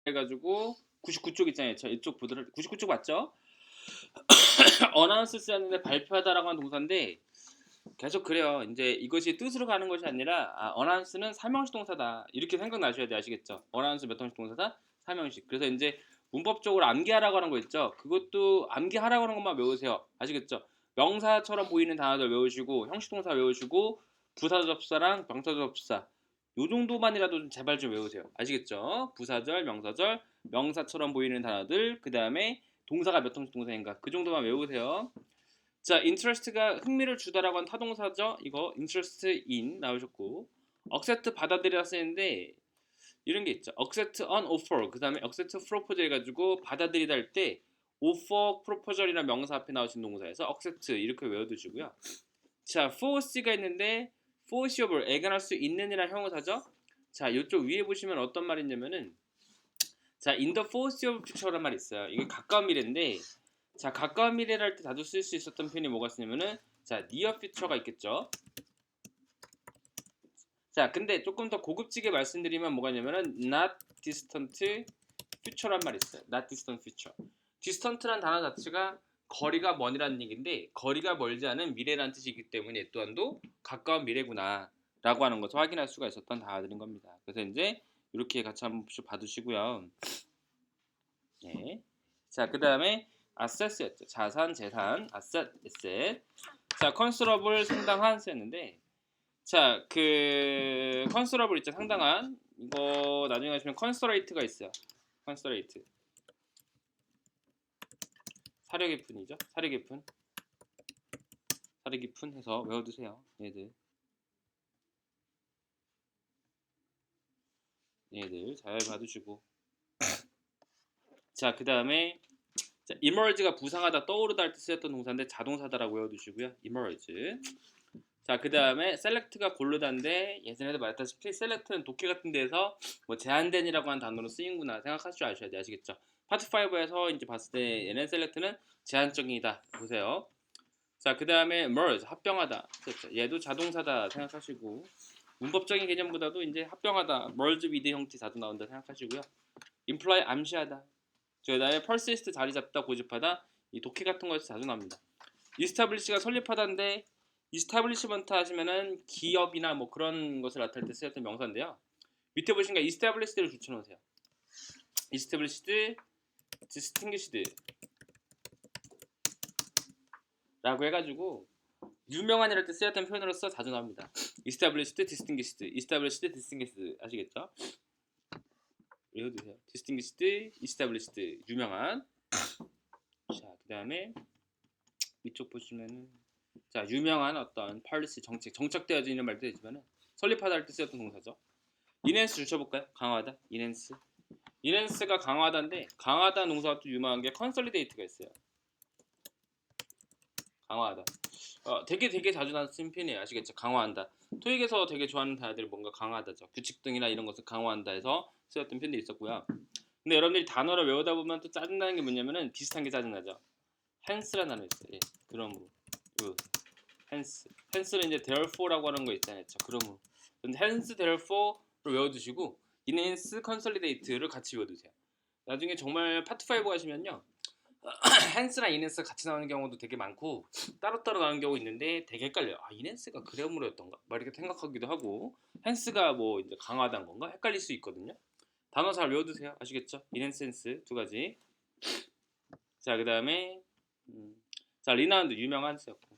해가지고 99쪽 있잖아요. 저 이쪽 보드를 99쪽 맞죠? 어나운스 쓰였는데 발표하다라고 하는 동사인데 계속 그래요. 이제 이것이 뜻으로 가는 것이 아니라 어나운스는 삼형식 동사다. 이렇게 생각나셔야 돼. 아시겠죠? 어나운스 몇 형식 동사다? 삼형식. 그래서 이제 문법적으로 암기하라고 하는 거 있죠? 그것도 암기하라고 하는 것만 외우세요. 아시겠죠? 명사처럼 보이는 단어들 외우시고 형식 동사 외우시고 부사 접사랑 명사 접사 요 정도만이라도 좀 제발 좀 외우세요. 아시겠죠? 부사절, 명사절, 명사처럼 보이는 단어들, 그 다음에 동사가 몇 형식 동사인가 그 정도만 외우세요. 자, interest가 흥미를 주다라고 한 타동사죠. 이거 interest in 나오셨고 accept 받아들이라 쓰는데 이런 게 있죠. accept on offer 그 다음에 accept proposal 해가지고 받아들이다 할 때 offer proposal이라는 명사 앞에 나오신 동사에서 accept 이렇게 외워두시고요. 자, force가 있는데 foreseeable 애간할 수 있는 이란 형용사죠. 자, 이쪽 위에 보시면 어떤 말이 있냐면은 자, in the foreseeable future란 말이 있어요. 이게 가까운 미래인데 자, 가까운 미래를 할 때 자주 쓸 수 있었던 표현이 뭐가 있냐면은 자, near future가 있겠죠. 자, 근데 조금 더 고급지게 말씀드리면 뭐가 있냐면은 not distant future란 말이 있어요. not distant future. distant란 단어 자체가 거리가 먼이라는 얘기인데 거리가 멀지 않은 미래라는 뜻이기 때문에 또한도 가까운 미래구나 라고 하는 것을 확인할 수가 있었던 단어들인 겁니다. 그래서 이제 이렇게 같이 한번 봐두시고요. 네. 자, 그 다음에 asset였죠. 자산, 재산, asset. 자, considerable 상당한 쓰였는데 자, 그 considerable 있죠. 상당한 이거 나중에 하시면 consolate가 있어요. consolate. 사려 깊은이죠. 사려 깊은. 사려 깊은 해서 외워두세요. 얘들 잘 봐두시고 자, 그 다음에 자, emerge가 부상하다 떠오르다 할 때 쓰였던 동사인데 자동사다라고 외워두시고요. emerge. 자, 그 다음에 select가 고르다인데 예전에도 말했다시피 select는 독해 같은 데서 뭐 제한된이라고 하는 단어로 쓰인구나 생각하실 줄 아셔야 돼. 아시겠죠? 파트 5에서 이제 봤을 때 얘는 select는 제한적이다 보세요. 자, 그 다음에 merge 합병하다. 그렇죠. 얘도 자동사다 생각하시고 문법적인 개념보다도 이제 합병하다 merge with 형태 자주 나온다 생각하시고요. imply 암시하다. 그 다음에 persist 자리 잡다 고집하다 이 독해 같은 거에서 자주 나옵니다. establish가 설립하다인데 establishment 하시면은 기업이나 뭐 그런 것을 나타낼 때 쓰였던 명사인데요. 밑에 보시니까 established를 붙여놓으세요. established, distinguished 라고 해가지고 유명한이랄 때 쓰였던 표현으로서 자주 나옵니다. established, distinguished 아시겠죠? 외워두세요. distinguished, established 유명한. 자, 그 다음에 이쪽 보시면은 자, 유명한 어떤 policy 정착되어져 있는 말도 되지만은 설립하다 할 때 쓰였던 동사죠. enhance 줄쳐볼까요? 강화하다. enhance가 강화하다인데 강화하다 동사가 또 유명한 게 consolidate가 있어요. 강화하다. 되게 자주 나는 쓰는 표현이에요. 아시겠죠? 강화한다. 토익에서 되게 좋아하는 단어들이 뭔가 강화하다죠. 규칙 등이나 이런 것을 강화한다 해서 쓰였던 표현들이 있었고요. 근데 여러분들이 단어를 외우다 보면 또 짜증나는 게 뭐냐면은 비슷한 게 짜증나죠. hence라는 단어 있어요. 예, 그럼으로. hence는 이제 therefore라고 하는 거 있잖아요. 그럼으로. 근데 hence, therefore를 외워두시고 enhance, consolidate를 같이 외워두세요. 나중에 정말 파트 5 하시면요. hence랑 enhance가 같이 나오는 경우도 되게 많고 따로따로 나오는 경우 있는데 되게 헷갈려요. enhance가 그래머로였던가? 막 이렇게 생각하기도 하고 hence가 뭐 이제 강화하다는 건가? 헷갈릴 수 있거든요. 단어 잘 외워두세요. 아시겠죠? enhance 두 가지. 자, 그 다음에 자, 리나운드 유명한 쓰였고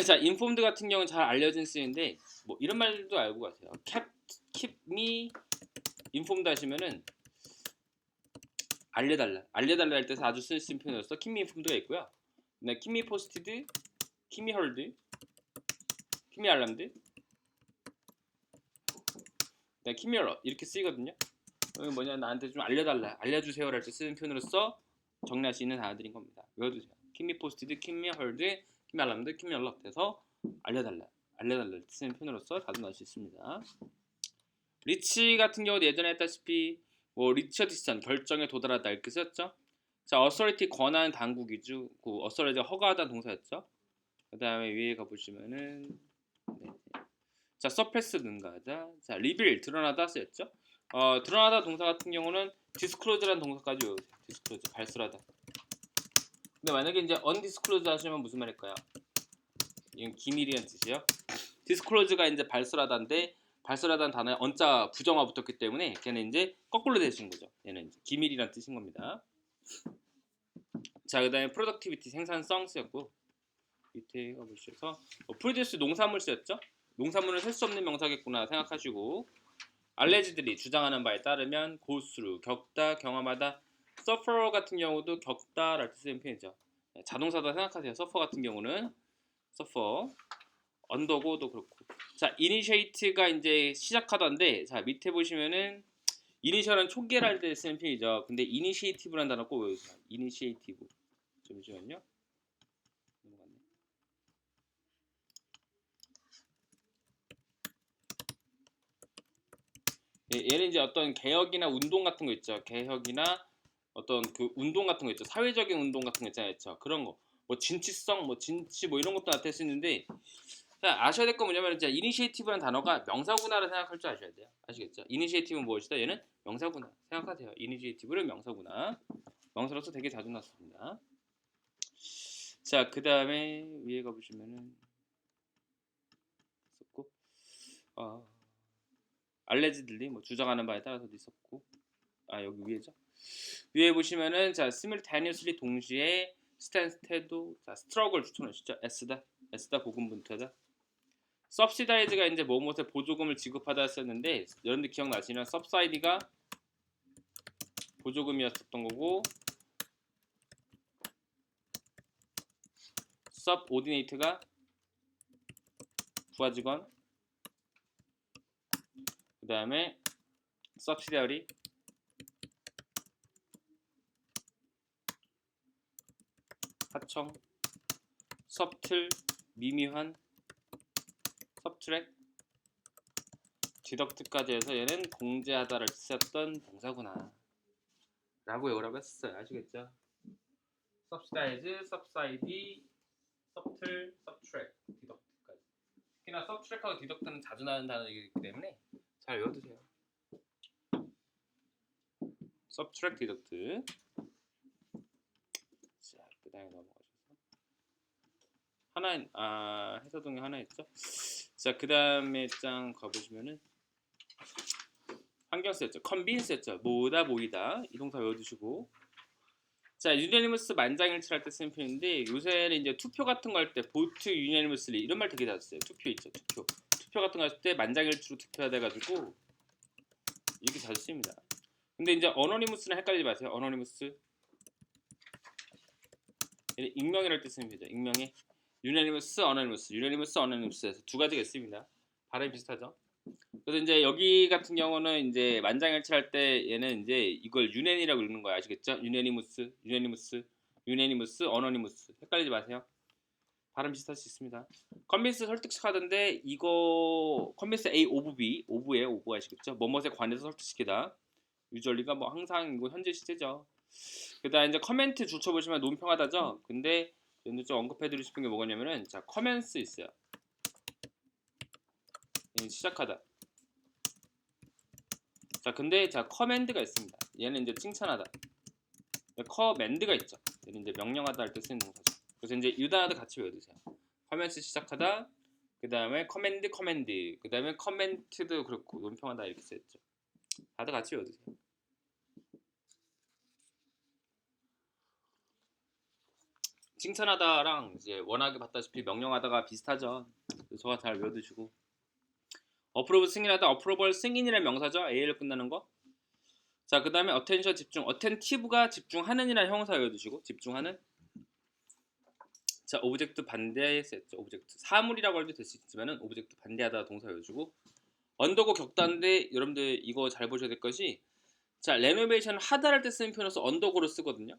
자, informed 같은 경우는 잘 알려진 쓰인데 뭐 이런 말도 알고 가세요. keep me informed 하시면은 알려달라 할 때 아주 쓸 수 있는 표현으로서 keep me informed가 있고요. 네, keep me posted, keep me heard, keep me alarmed, 네, keep me alert 이렇게 쓰이거든요. 뭐냐 나한테 좀 알려주세요 할 때 쓰는 표현으로서 정리할 수 있는 단어들인 겁니다. 외워두세요. keep me posted, keep me heard, keep me alarmed, keep me alert 해서 알려달라 쓰는 표현으로서 자주 나올 수 있습니다. 리치 같은 경우도 예전에 했다시피 뭐 리처 디스턴 결정에 도달하다 이렇게 쓰였죠. 자, authority 권한 당국이죠. 그 authority가 허가하다는 동사였죠. 그 다음에 위에 가보시면은 네. 자, suppress 능가하다. 자, reveal 드러나다 쓰였죠. 드러나다 동사 같은 경우는 disclose라는 동사까지 외우세요. disclose 발설하다. 근데 만약에 이제 undisclosed 하시면 무슨 말일까요? 이건 기밀이라는 뜻이에요. disclose가 이제 발설하다인데 발설하다는 단어에 언자 부정어 붙었기 때문에 걔는 이제 거꾸로 되신 거죠. 얘는 이제 기밀이란 뜻인 겁니다. 자, 그다음에 productivity 생산성 쓰였고 밑에 가보셔서 produce 농산물 쓰였죠. 농산물은 셀 수 없는 명사겠구나 생각하시고 알레지들이 주장하는 바에 따르면 go through 겪다 경험하다 suffer 같은 경우도 겪다라는 뜻의 표현이죠. 자동사다 생각하세요. suffer 같은 경우는 suffer undergo도 그렇고 자 initiate가 이제 시작하다인데 자 밑에 보시면은 이니셜은 초기를 할 때 쓰는 표현이죠. 근데 initiative라는 단어 꼭 외우세요. initiative 잠시만요. 얘는 이제 어떤 개혁이나 운동 같은 거 있죠. 개혁이나 어떤 그 운동 같은 거 있죠. 사회적인 운동 같은 거 있잖아요. 그런 거. 뭐 진취성, 뭐 진취 뭐 이런 것도 나타낼 수 있는데 자, 아셔야 될 건 뭐냐면 이제 이니시에이티브라는 단어가 명사구나를 생각할 줄 아셔야 돼요. 아시겠죠? 이니시에이티브는 무엇이다? 얘는 명사구나. 생각하세요. 이니시에이티브를 명사구나. 명사로서 되게 자주 나왔습니다. 자, 그 다음에 위에 가보시면은 있었고 알레지들리 뭐 주장하는 바에 따라서도 있었고 여기 위에죠. 위에 보시면은 자 simultaneously 동시에 스탠스테도 자 스트러글 추천하시죠. S다 고군분투하다. subsidize가 이제 뭐뭐에 보조금을 지급하다 했었는데 여러분들 기억나시나요? subsidy가 보조금이었던 거고 subordinate가 부하직원 그 다음에 subsidiary 하청 subtle 미미한 subtract 디덕트까지 해서 얘는 공제하다를 쓰였던 동사구나 라고 외우라고 했어요. 아시겠죠? subsidize, subside, subtle, subtract, 디덕트까지 특히나 subtract하고 디덕트는 자주 나오는 단어이기 때문에 잘 외워두세요. subtract, 디덕트 자, 그 다음에 넘어가셔서 하나 해서동이 하나 있죠. 자, 그 다음에 장 가보시면은 환경쓰였죠. convince였죠. 모이다 이 동사 외워두시고 자 unanimous 만장일치할 때 쓰는 표현인데 요새는 이제 투표 같은 거 할 때 vote unanimously 이런 말 되게 자주 써요. 투표 있죠. 투표 같은 거 할 때 만장일치로 투표하다 가지고 이렇게 자주 씁니다. 근데 이제 anonymous는 헷갈리지 마세요. anonymous 익명이랄 때 쓰는 표현이죠. 익명의 unanimous, anonymous에서 두 가지가 있습니다. 발음이 비슷하죠. 그래서 이제 여기 같은 경우는 이제 만장일치할 때 얘는 이제 이걸 unan이라고 읽는 거야. 아시겠죠? unanimous, anonymous 헷갈리지 마세요. 발음 비슷할 수 있습니다. convince 설득하던데 이거 convince A 오브 B 오브예요. 오브 아시겠죠? 뭐뭐에 관해서 설득시키다. usually가 뭐 항상 이거 현재 시제죠. 그다음 이제 커멘트 줄쳐보시면 논평하다죠. 근데 오늘 좀 언급해드리고 싶은 게 뭐냐면은 자 commence 있어요. 시작하다. 자 근데 자 커맨드가 있습니다. 얘는 이제 칭찬하다. 커맨드가 있죠. 얘는 이제 명령하다 할 때 쓰는 동사죠. 그래서 이제 유단하다 같이 외워두세요. 커맨드 시작하다. 그 다음에 커맨드, 그 다음에 커멘트도 그렇고 논평하다 이렇게 쓰였죠. 다들 같이 외워두세요. 칭찬하다랑 이제 워낙에 봤다시피 명령하다가 비슷하죠. 저가 잘 외워두시고 어프로브 승인하다 어프로벌 승인이라는 명사죠. AL 끝나는 거. 자, 그 다음에 attention 집중. attentive가 집중하는 이라는 형사 외워두시고 집중하는. 자, 오브젝트 반대에 쓰였죠. 오브젝트 사물이라고 해도 될 수 있지만은 오브젝트 반대하다 동사 외워주고 언더고 겪다인데 여러분들 이거 잘 보셔야 될 것이 자, 레노베이션 하다할 때 쓰는 표현으로서 언더고를 쓰거든요.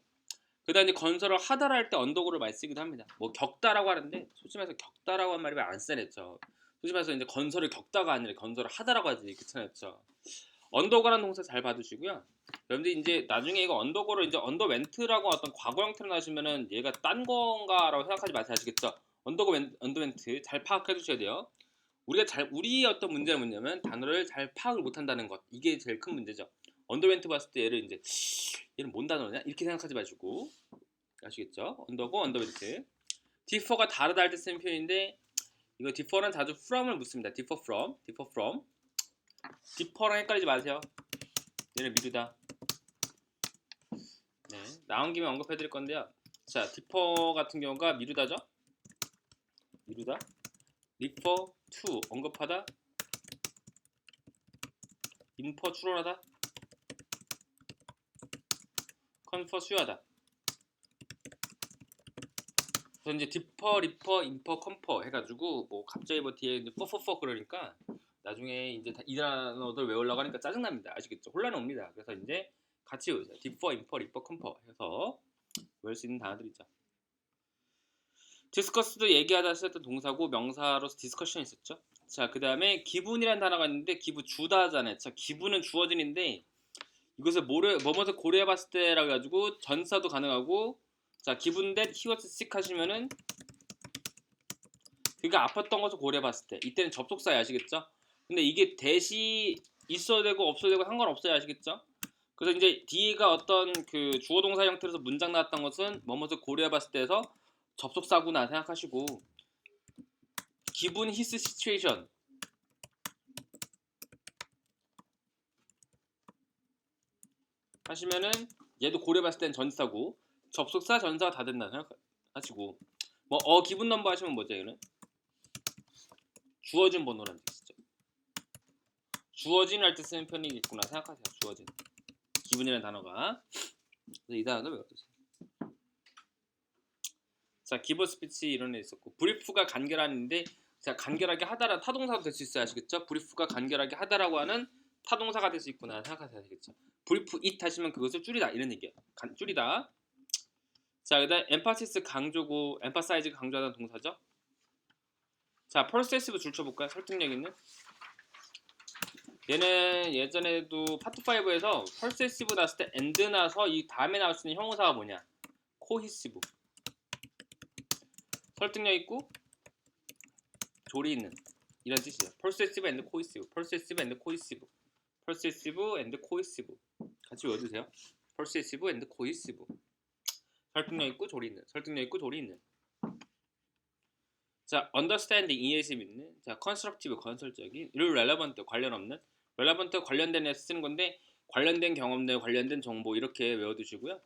그 다음에 건설을 하다라 할 때 언더고를 많이 쓰기도 합니다. 뭐 겪다라고 하는데 솔직히 말해서 겪다라고 한 말이 안 쓰냈죠. 솔직히 말해서 이제 건설을 겪다가 아니라 건설을 하다라고 하지 귀찮았죠. 언더고라는 동사 잘 봐두시고요. 여러분들 이제 나중에 이거 언더고를 이제 언더멘트라고 어떤 과거 형태로 나시면은 얘가 딴 건가라고 생각하지 마세요. 아시겠죠? 언더멘트 잘 파악해 두셔야 돼요. 우리의 어떤 문제는 뭐냐면 단어를 잘 파악을 못한다는 것. 이게 제일 큰 문제죠. 언더벤트 봤을 때 얘를 이제 얘는 뭔 단어냐 이렇게 생각하지 마시고 아시겠죠? 언더고 언더벤트. differ가 다르다 할 때 쓰는 표현인데 이거 differ는 자주 from을 묻습니다. differ from. differ랑 헷갈리지 마세요. 얘는 미루다. 네, 나온 김에 언급해드릴 건데요. 자, differ 같은 경우가 미루다죠. 미루다. refer to 언급하다. infer 추론하다. confer 수여하다. 그래서 이제 differ, refer, infer, confer 해가지고 뭐 갑자기 뭐 뒤에 퍼퍼퍼 그러니까 나중에 이제 이 단어들 외우려고 하니까 짜증납니다. 아시겠죠? 혼란 옵니다. 그래서 이제 같이 외우세요. differ, infer, refer, confer 해서 외울 수 있는 단어들이죠. 디스커스도 얘기하다 했던 동사고 명사로서 디스커션이 있었죠. 자, 그 다음에 기분이라는 단어가 있는데 기분 주다잖아요. 자, 기분은 주어진인데 이것을 뭐뭐서 고려해봤을 때라 가지고 전사도 가능하고 자, 기분 that he was sick 하시면은 그가 아팠던 것을 고려해봤을 때 이때는 접속사야 아시겠죠? 근데 이게 대시 있어도 되고 없어도 되고 상관없어요 아시겠죠? 그래서 이제 뒤가 어떤 그 주어 동사 형태로서 문장 나왔던 것은 뭐뭐서 고려해봤을 때에서 접속사구나 생각하시고 기분 his situation 하시면은 얘도 고려해봤을 땐 전사고 접속사 전사가 다 된다 생각하시고 뭐 기분 넘버 하시면 뭐죠 이거는 주어진 번호라는 뜻이죠. 주어진 할 때 쓰는 편이겠구나 생각하세요. 주어진 기분이라는 단어가 그래서 이 단어도 외워두세요. 자, 기본 스피치 이런 애 있었고 브리프가 간결한인데 자, 간결하게 하다라는 타동사도 될 수 있어요 아시겠죠? 브리프가 간결하게 하다라고 하는 타동사가 될 수 있구나 생각하세요 아시겠죠? 브리프 it 하시면 그것을 줄이다 이런 얘기예요. 줄이다. 자, 그다음 엠파시스 강조고 엠파사이즈 강조하는 동사죠. 자, 퍼세시브 줄쳐볼까요? 설득력 있는. 얘는 예전에도 파트 5에서 퍼세시브 나왔을 때 엔드 나서 이 다음에 나올 수 있는 형용사가 뭐냐? 코히시브. 설득력 있고 조리 있는 이런 뜻이죠. 퍼세시브 앤드 코히시브. 퍼세시브 앤드 코히시브. 퍼세시브 앤드 코히시브. 같이 외워두세요. 퍼세시브 앤드 코히시브. 설득력 있고 조리 있는. 설득력 있고 조리 있는. 자, understanding 이해심 있는. 자, constructive 건설적인. irrelevant 관련 없는. relevant 관련된 애 쓰는 건데 관련된 경험들, 관련된 정보 이렇게 외워두시고요.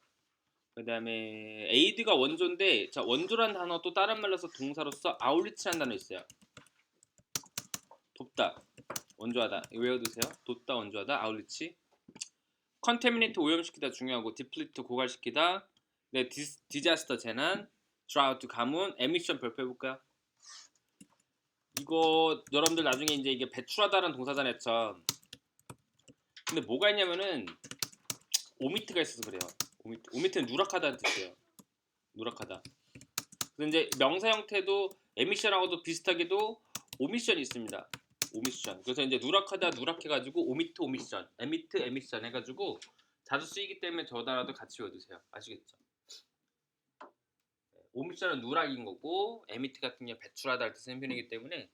그 다음에 aid가 원조인데 자, 원조란 단어 또 다른 말로서 동사로서 아울리치라는 단어 있어요. 돕다, 원조하다 외워두세요. 돕다, 원조하다, 아울리치. contaminate 오염시키다 중요하고 deplete 고갈시키다. 네, disaster 재난, drought 가뭄, emission 발표해볼까요? 이거 여러분들 나중에 이제 이게 배출하다라는 동사잖아요. 근데 뭐가 있냐면은 오미트가 있어서 그래요. 오미트는 누락하다는 뜻이에요. 누락하다. 그래서 이제 명사 형태도 에미션하고도 비슷하게도 오미션이 있습니다. 오미션. 그래서 이제 누락하다 누락해가지고 오미트 오미션, 에미트 에미션 해가지고 자주 쓰이기 때문에 저 단어도 같이 외워두세요. 아시겠죠? 오미션은 누락인 거고 에미트 같은 경우 배출하다 할 때 쓰는 표현이기 때문에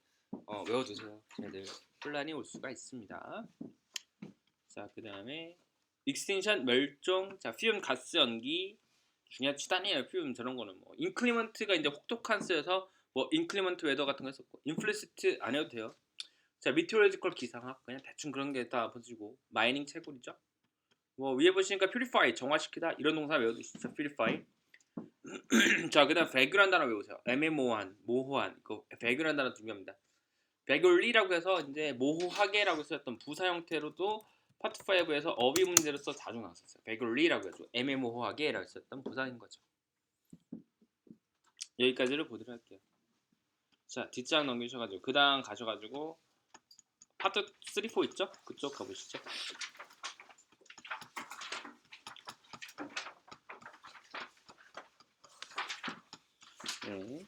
외워두세요. 쟤들 혼란이 올 수가 있습니다. 자, 그 다음에 익스텐션 멸종. 자, 퓨움 가스 연기 중요치단이에요. 퓨움 저런 거는 뭐 인클리먼트가 이제 혹독한 쓰여서 뭐 인클리먼트 웨더 같은 거 했었고 인플리시트 안 해도 돼요. 자, 미테오로지컬 기상학 그냥 대충 그런 게 다 보시고 마이닝 채굴이죠. 뭐 위에 보시니까 퓨리파이 정화시키다 이런 동사 외워두시죠. 퓨리파이. 자, 그다음 배그란 단어 외우세요. 애매모호한, 모호한. 이거 배그란 단어 중요합니다. 배글리라고 해서 이제 모호하게라고 쓰였던 부사 형태로도 파트 5에서 어휘 문제로서 자주 나왔었어요. 배글리라고 해서 애매모호하게라고 썼던 부사인 거죠. 여기까지를 보도록 할게요. 자, 뒷장 넘기셔가지고 그 다음 가셔가지고 파트 3, 4 있죠? 그쪽 가보시죠. 네.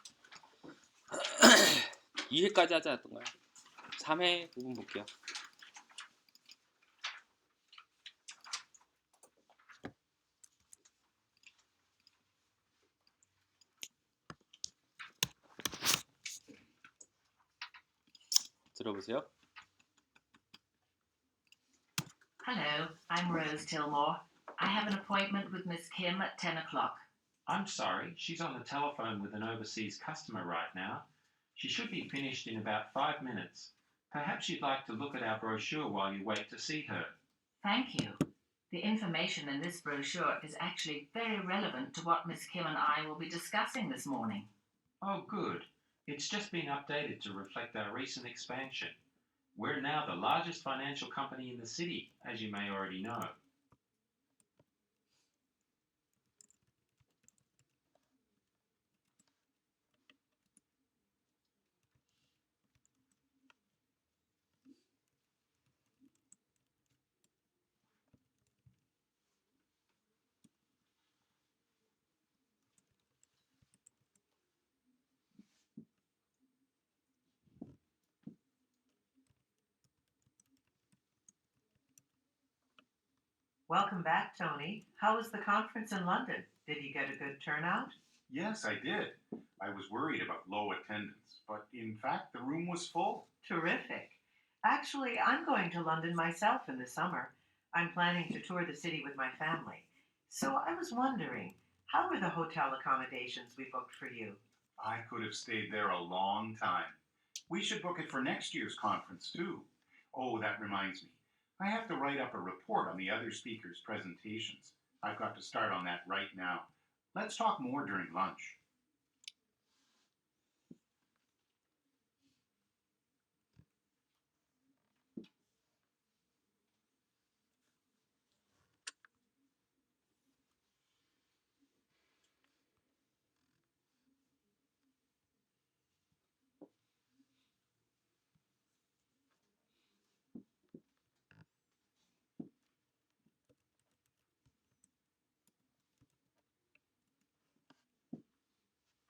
2회까지 하지 않았던가요? 3회 부분 볼게요. 들어보세요. Hello, I'm Rose Tillmore. I have an appointment with Miss Kim at 10 o'clock. I'm sorry, she's on the telephone with an overseas customer right now. She should be finished in about 5 minutes. Perhaps you'd like to look at our brochure while you wait to see her. Thank you. The information in this brochure is actually very relevant to what Miss Kim and I will be discussing this morning. Oh, good. It's just been updated to reflect our recent expansion. We're now the largest financial company in the city, as you may already know. Welcome back, Tony. How was the conference in London? Did you get a good turnout? Yes, I did. I was worried about low attendance, but in fact, the room was full. Terrific. Actually, I'm going to London myself in the summer. I'm planning to tour the city with my family. So I was wondering, how were the hotel accommodations we booked for you? I could have stayed there a long time. We should book it for next year's conference, too. Oh, that reminds me. I have to write up a report on the other speakers' presentations. I've got to start on that right now. Let's talk more during lunch.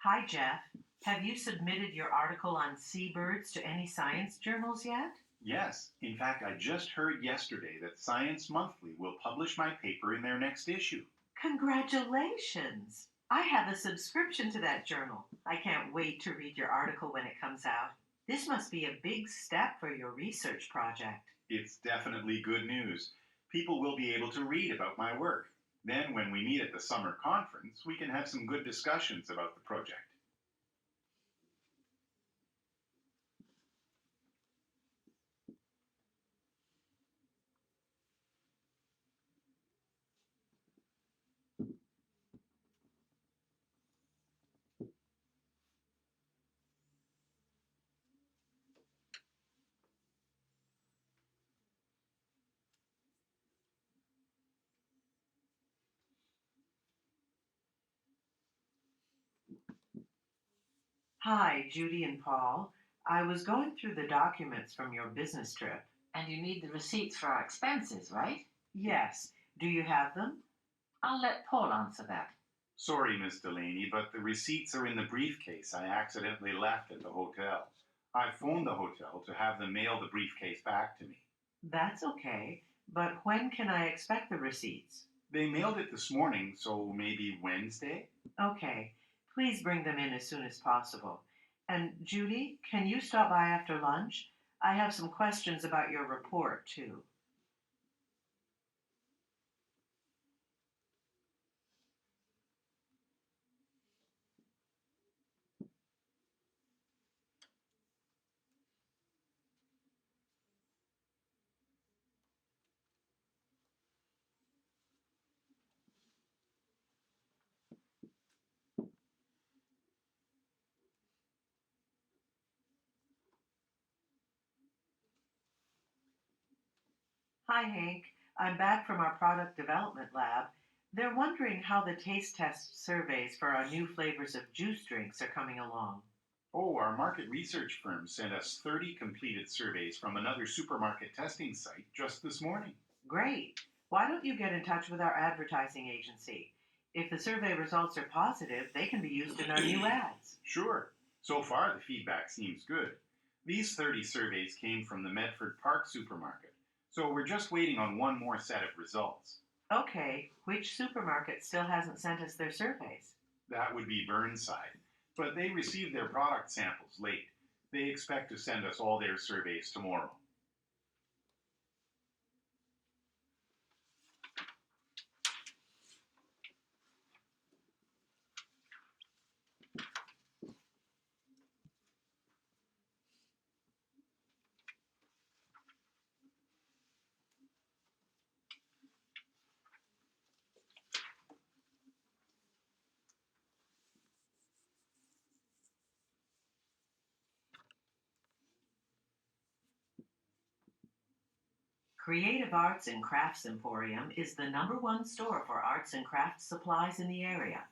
Hi, Jeff. Have you submitted your article on seabirds to any science journals yet? Yes, in fact, I just heard yesterday that Science Monthly will publish my paper in their next issue. Congratulations! I have a subscription to that journal. I can't wait to read your article when it comes out. This must be a big step for your research project. It's definitely good news. People will be able to read about my work. Then, when we meet at the summer conference, we can have some good discussions about the project. Hi, Judy and Paul. I was going through the documents from your business trip. And you need the receipts for our expenses, right? Yes. Do you have them? I'll let Paul answer that. Sorry, Miss Delaney, but the receipts are in the briefcase I accidentally left at the hotel. I phoned the hotel to have them mail the briefcase back to me. That's okay. But when can I expect the receipts? They mailed it this morning, so maybe Wednesday? Okay. Please bring them in as soon as possible. And Judy, can you stop by after lunch? I have some questions about your report, too. Hi, Hank. I'm back from our product development lab. They're wondering how the taste test surveys for our new flavors of juice drinks are coming along. Oh, our market research firm sent us 30 completed surveys from another supermarket testing site just this morning. Great. Why don't you get in touch with our advertising agency? If the survey results are positive, they can be used in our new ads. Sure. So far, the feedback seems good. These 30 surveys came from the Medford Park supermarket, so we're just waiting on one more set of results. Okay, which supermarket still hasn't sent us their surveys? That would be Burnside, but they received their product samples late. They expect to send us all their surveys tomorrow. Creative Arts and Crafts Emporium is the #1 store for arts and crafts supplies in the area.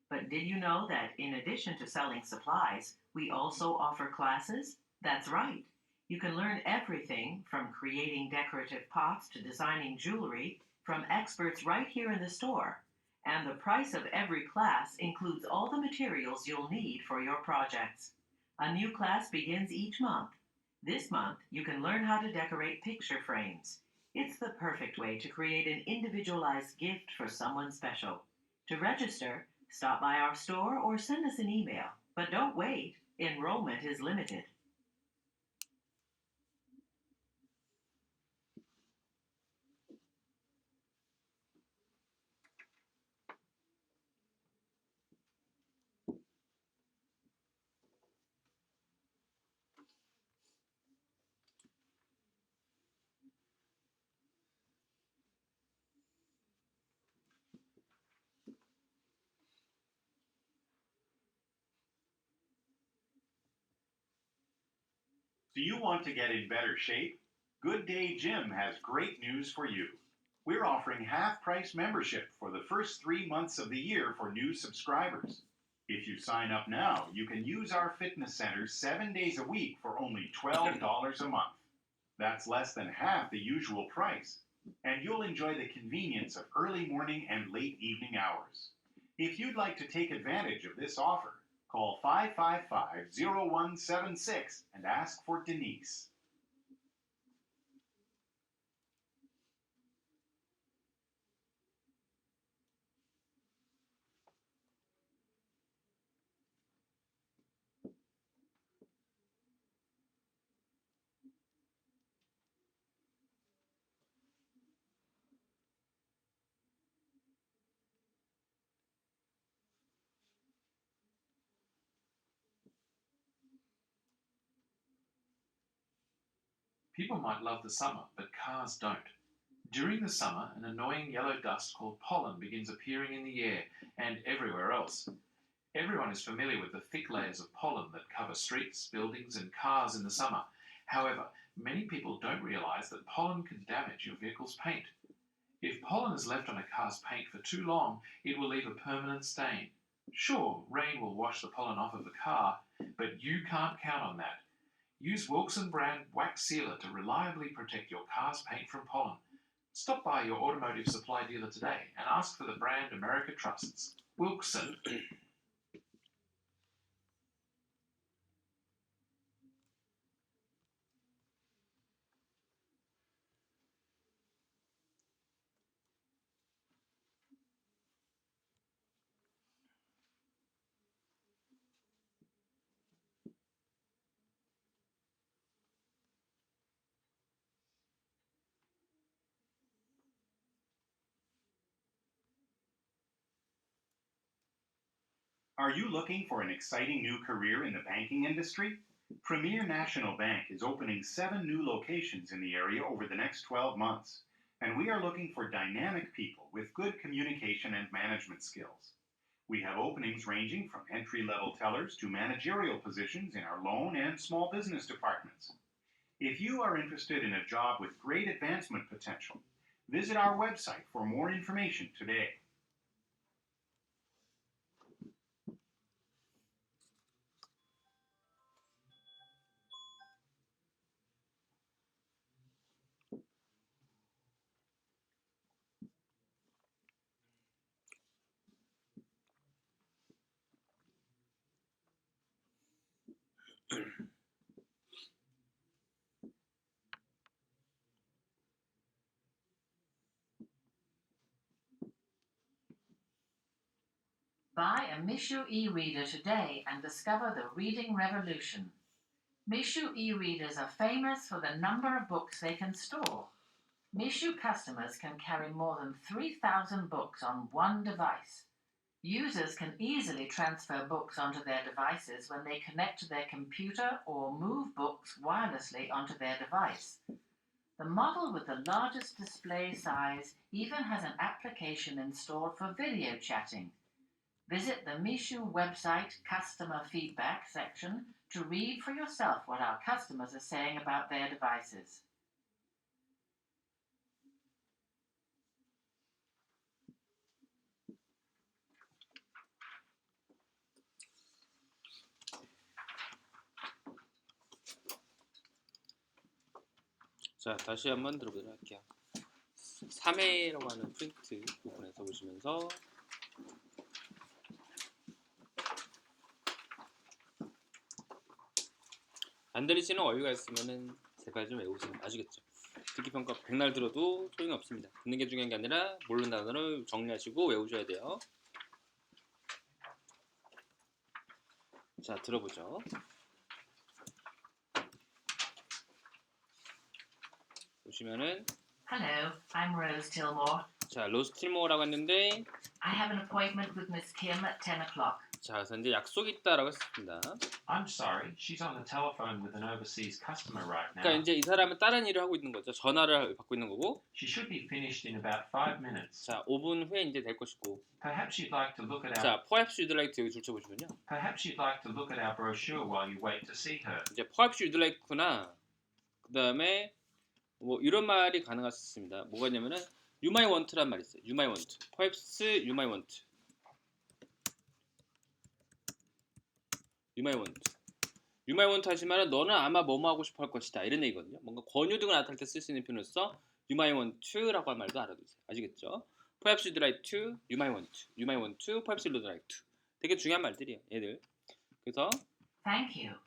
But did you know that in addition to selling supplies, we also offer classes? That's right. You can learn everything from creating decorative pots to designing jewelry from experts right here in the store. And the price of every class includes all the materials you'll need for your projects. A new class begins each month. This month, you can learn how to decorate picture frames. It's the perfect way to create an individualized gift for someone special. To register, stop by our store or send us an email. But don't wait, enrollment is limited. Do you want to get in better shape? Good Day Gym has great news for you. We're offering half-price membership for the first 3 months of the year for new subscribers. If you sign up now, you can use our fitness center 7 days a week for only $12 a month. That's less than half the usual price. And you'll enjoy the convenience of early morning and late evening hours. If you'd like to take advantage of this offer, call 555-0176 and ask for Denise. People might love the summer, but cars don't. During the summer, an annoying yellow dust called pollen begins appearing in the air and everywhere else. Everyone is familiar with the thick layers of pollen that cover streets, buildings, and cars in the summer. However, many people don't realize that pollen can damage your vehicle's paint. If pollen is left on a car's paint for too long, it will leave a permanent stain. Sure, rain will wash the pollen off of the car, but you can't count on that. Use Wilson brand wax sealer to reliably protect your car's paint from pollen. Stop by your automotive supply dealer today and ask for the brand America trusts. Wilson. Are you looking for an exciting new career in the banking industry? Premier National Bank is opening 7 new locations in the area over the next 12 months, and we are looking for dynamic people with good communication and management skills. We have openings ranging from entry-level tellers to managerial positions in our loan and small business departments. If you are interested in a job with great advancement potential, visit our website for more information today. Buy a Mishu e-reader today and discover the reading revolution. Mishu e-readers are famous for the number of books they can store. Mishu customers can carry more than 3,000 books on one device. Users can easily transfer books onto their devices when they connect to their computer or move books wirelessly onto their device. The model with the largest display size even has an application installed for video chatting. Visit the Mishu website customer feedback section to read for yourself what our customers are saying about their devices. 자, 다시 한번 들어보도록 할게요. 3회라고 하는 프린트 부분에서 보시면서 안 들리시는 어휘가 있으면은 제발 좀 외우세요. 아시겠죠? 듣기 평가 백날 들어도 소용이 없습니다. 듣는 게 중요한 게 아니라 모르는 단어를 정리하시고 외우셔야 돼요. 자, 들어보죠. 보시면은 Hello, I'm Rose Tillmore. 자, 로스 틸모어라고 했는데 I have an appointment with Miss Kim at 10 o'clock. 자, 그래서 이제 약속이 있다라고 했습니다. I'm sorry, she's on the telephone with an overseas customer right now. 그러니까 이제 이 사람은 다른 일을 하고 있는 거죠. 전화를 받고 있는 거고. She should be finished in about 5 minutes. 자, 5분 후에 이제 될 것이고. Perhaps you'd like to look at our 자, perhaps you'd like to 여기 줄쳐 보시면요. Perhaps you'd like to look at our brochure while you wait to see her. 이제 perhaps you'd like구나. 그다음에 뭐 이런 말이 가능할 수 있습니다. 뭐가 있냐면은 you might want란 말이 있어요. you might want. perhaps you might want. you might want. you might want 하시면은 너는 아마 뭐뭐 하고 싶어 할 것이다. 이런 얘기거든요. 뭔가 권유 등을 나타낼 때 쓸 수 있는 표현으로서 you might want to라고 할 말도 알아두세요. 아시겠죠? perhaps you'd like to, you might want to. you might want to, perhaps you'd like to. 되게 중요한 말들이에요. 얘들. 그래서 Thank you.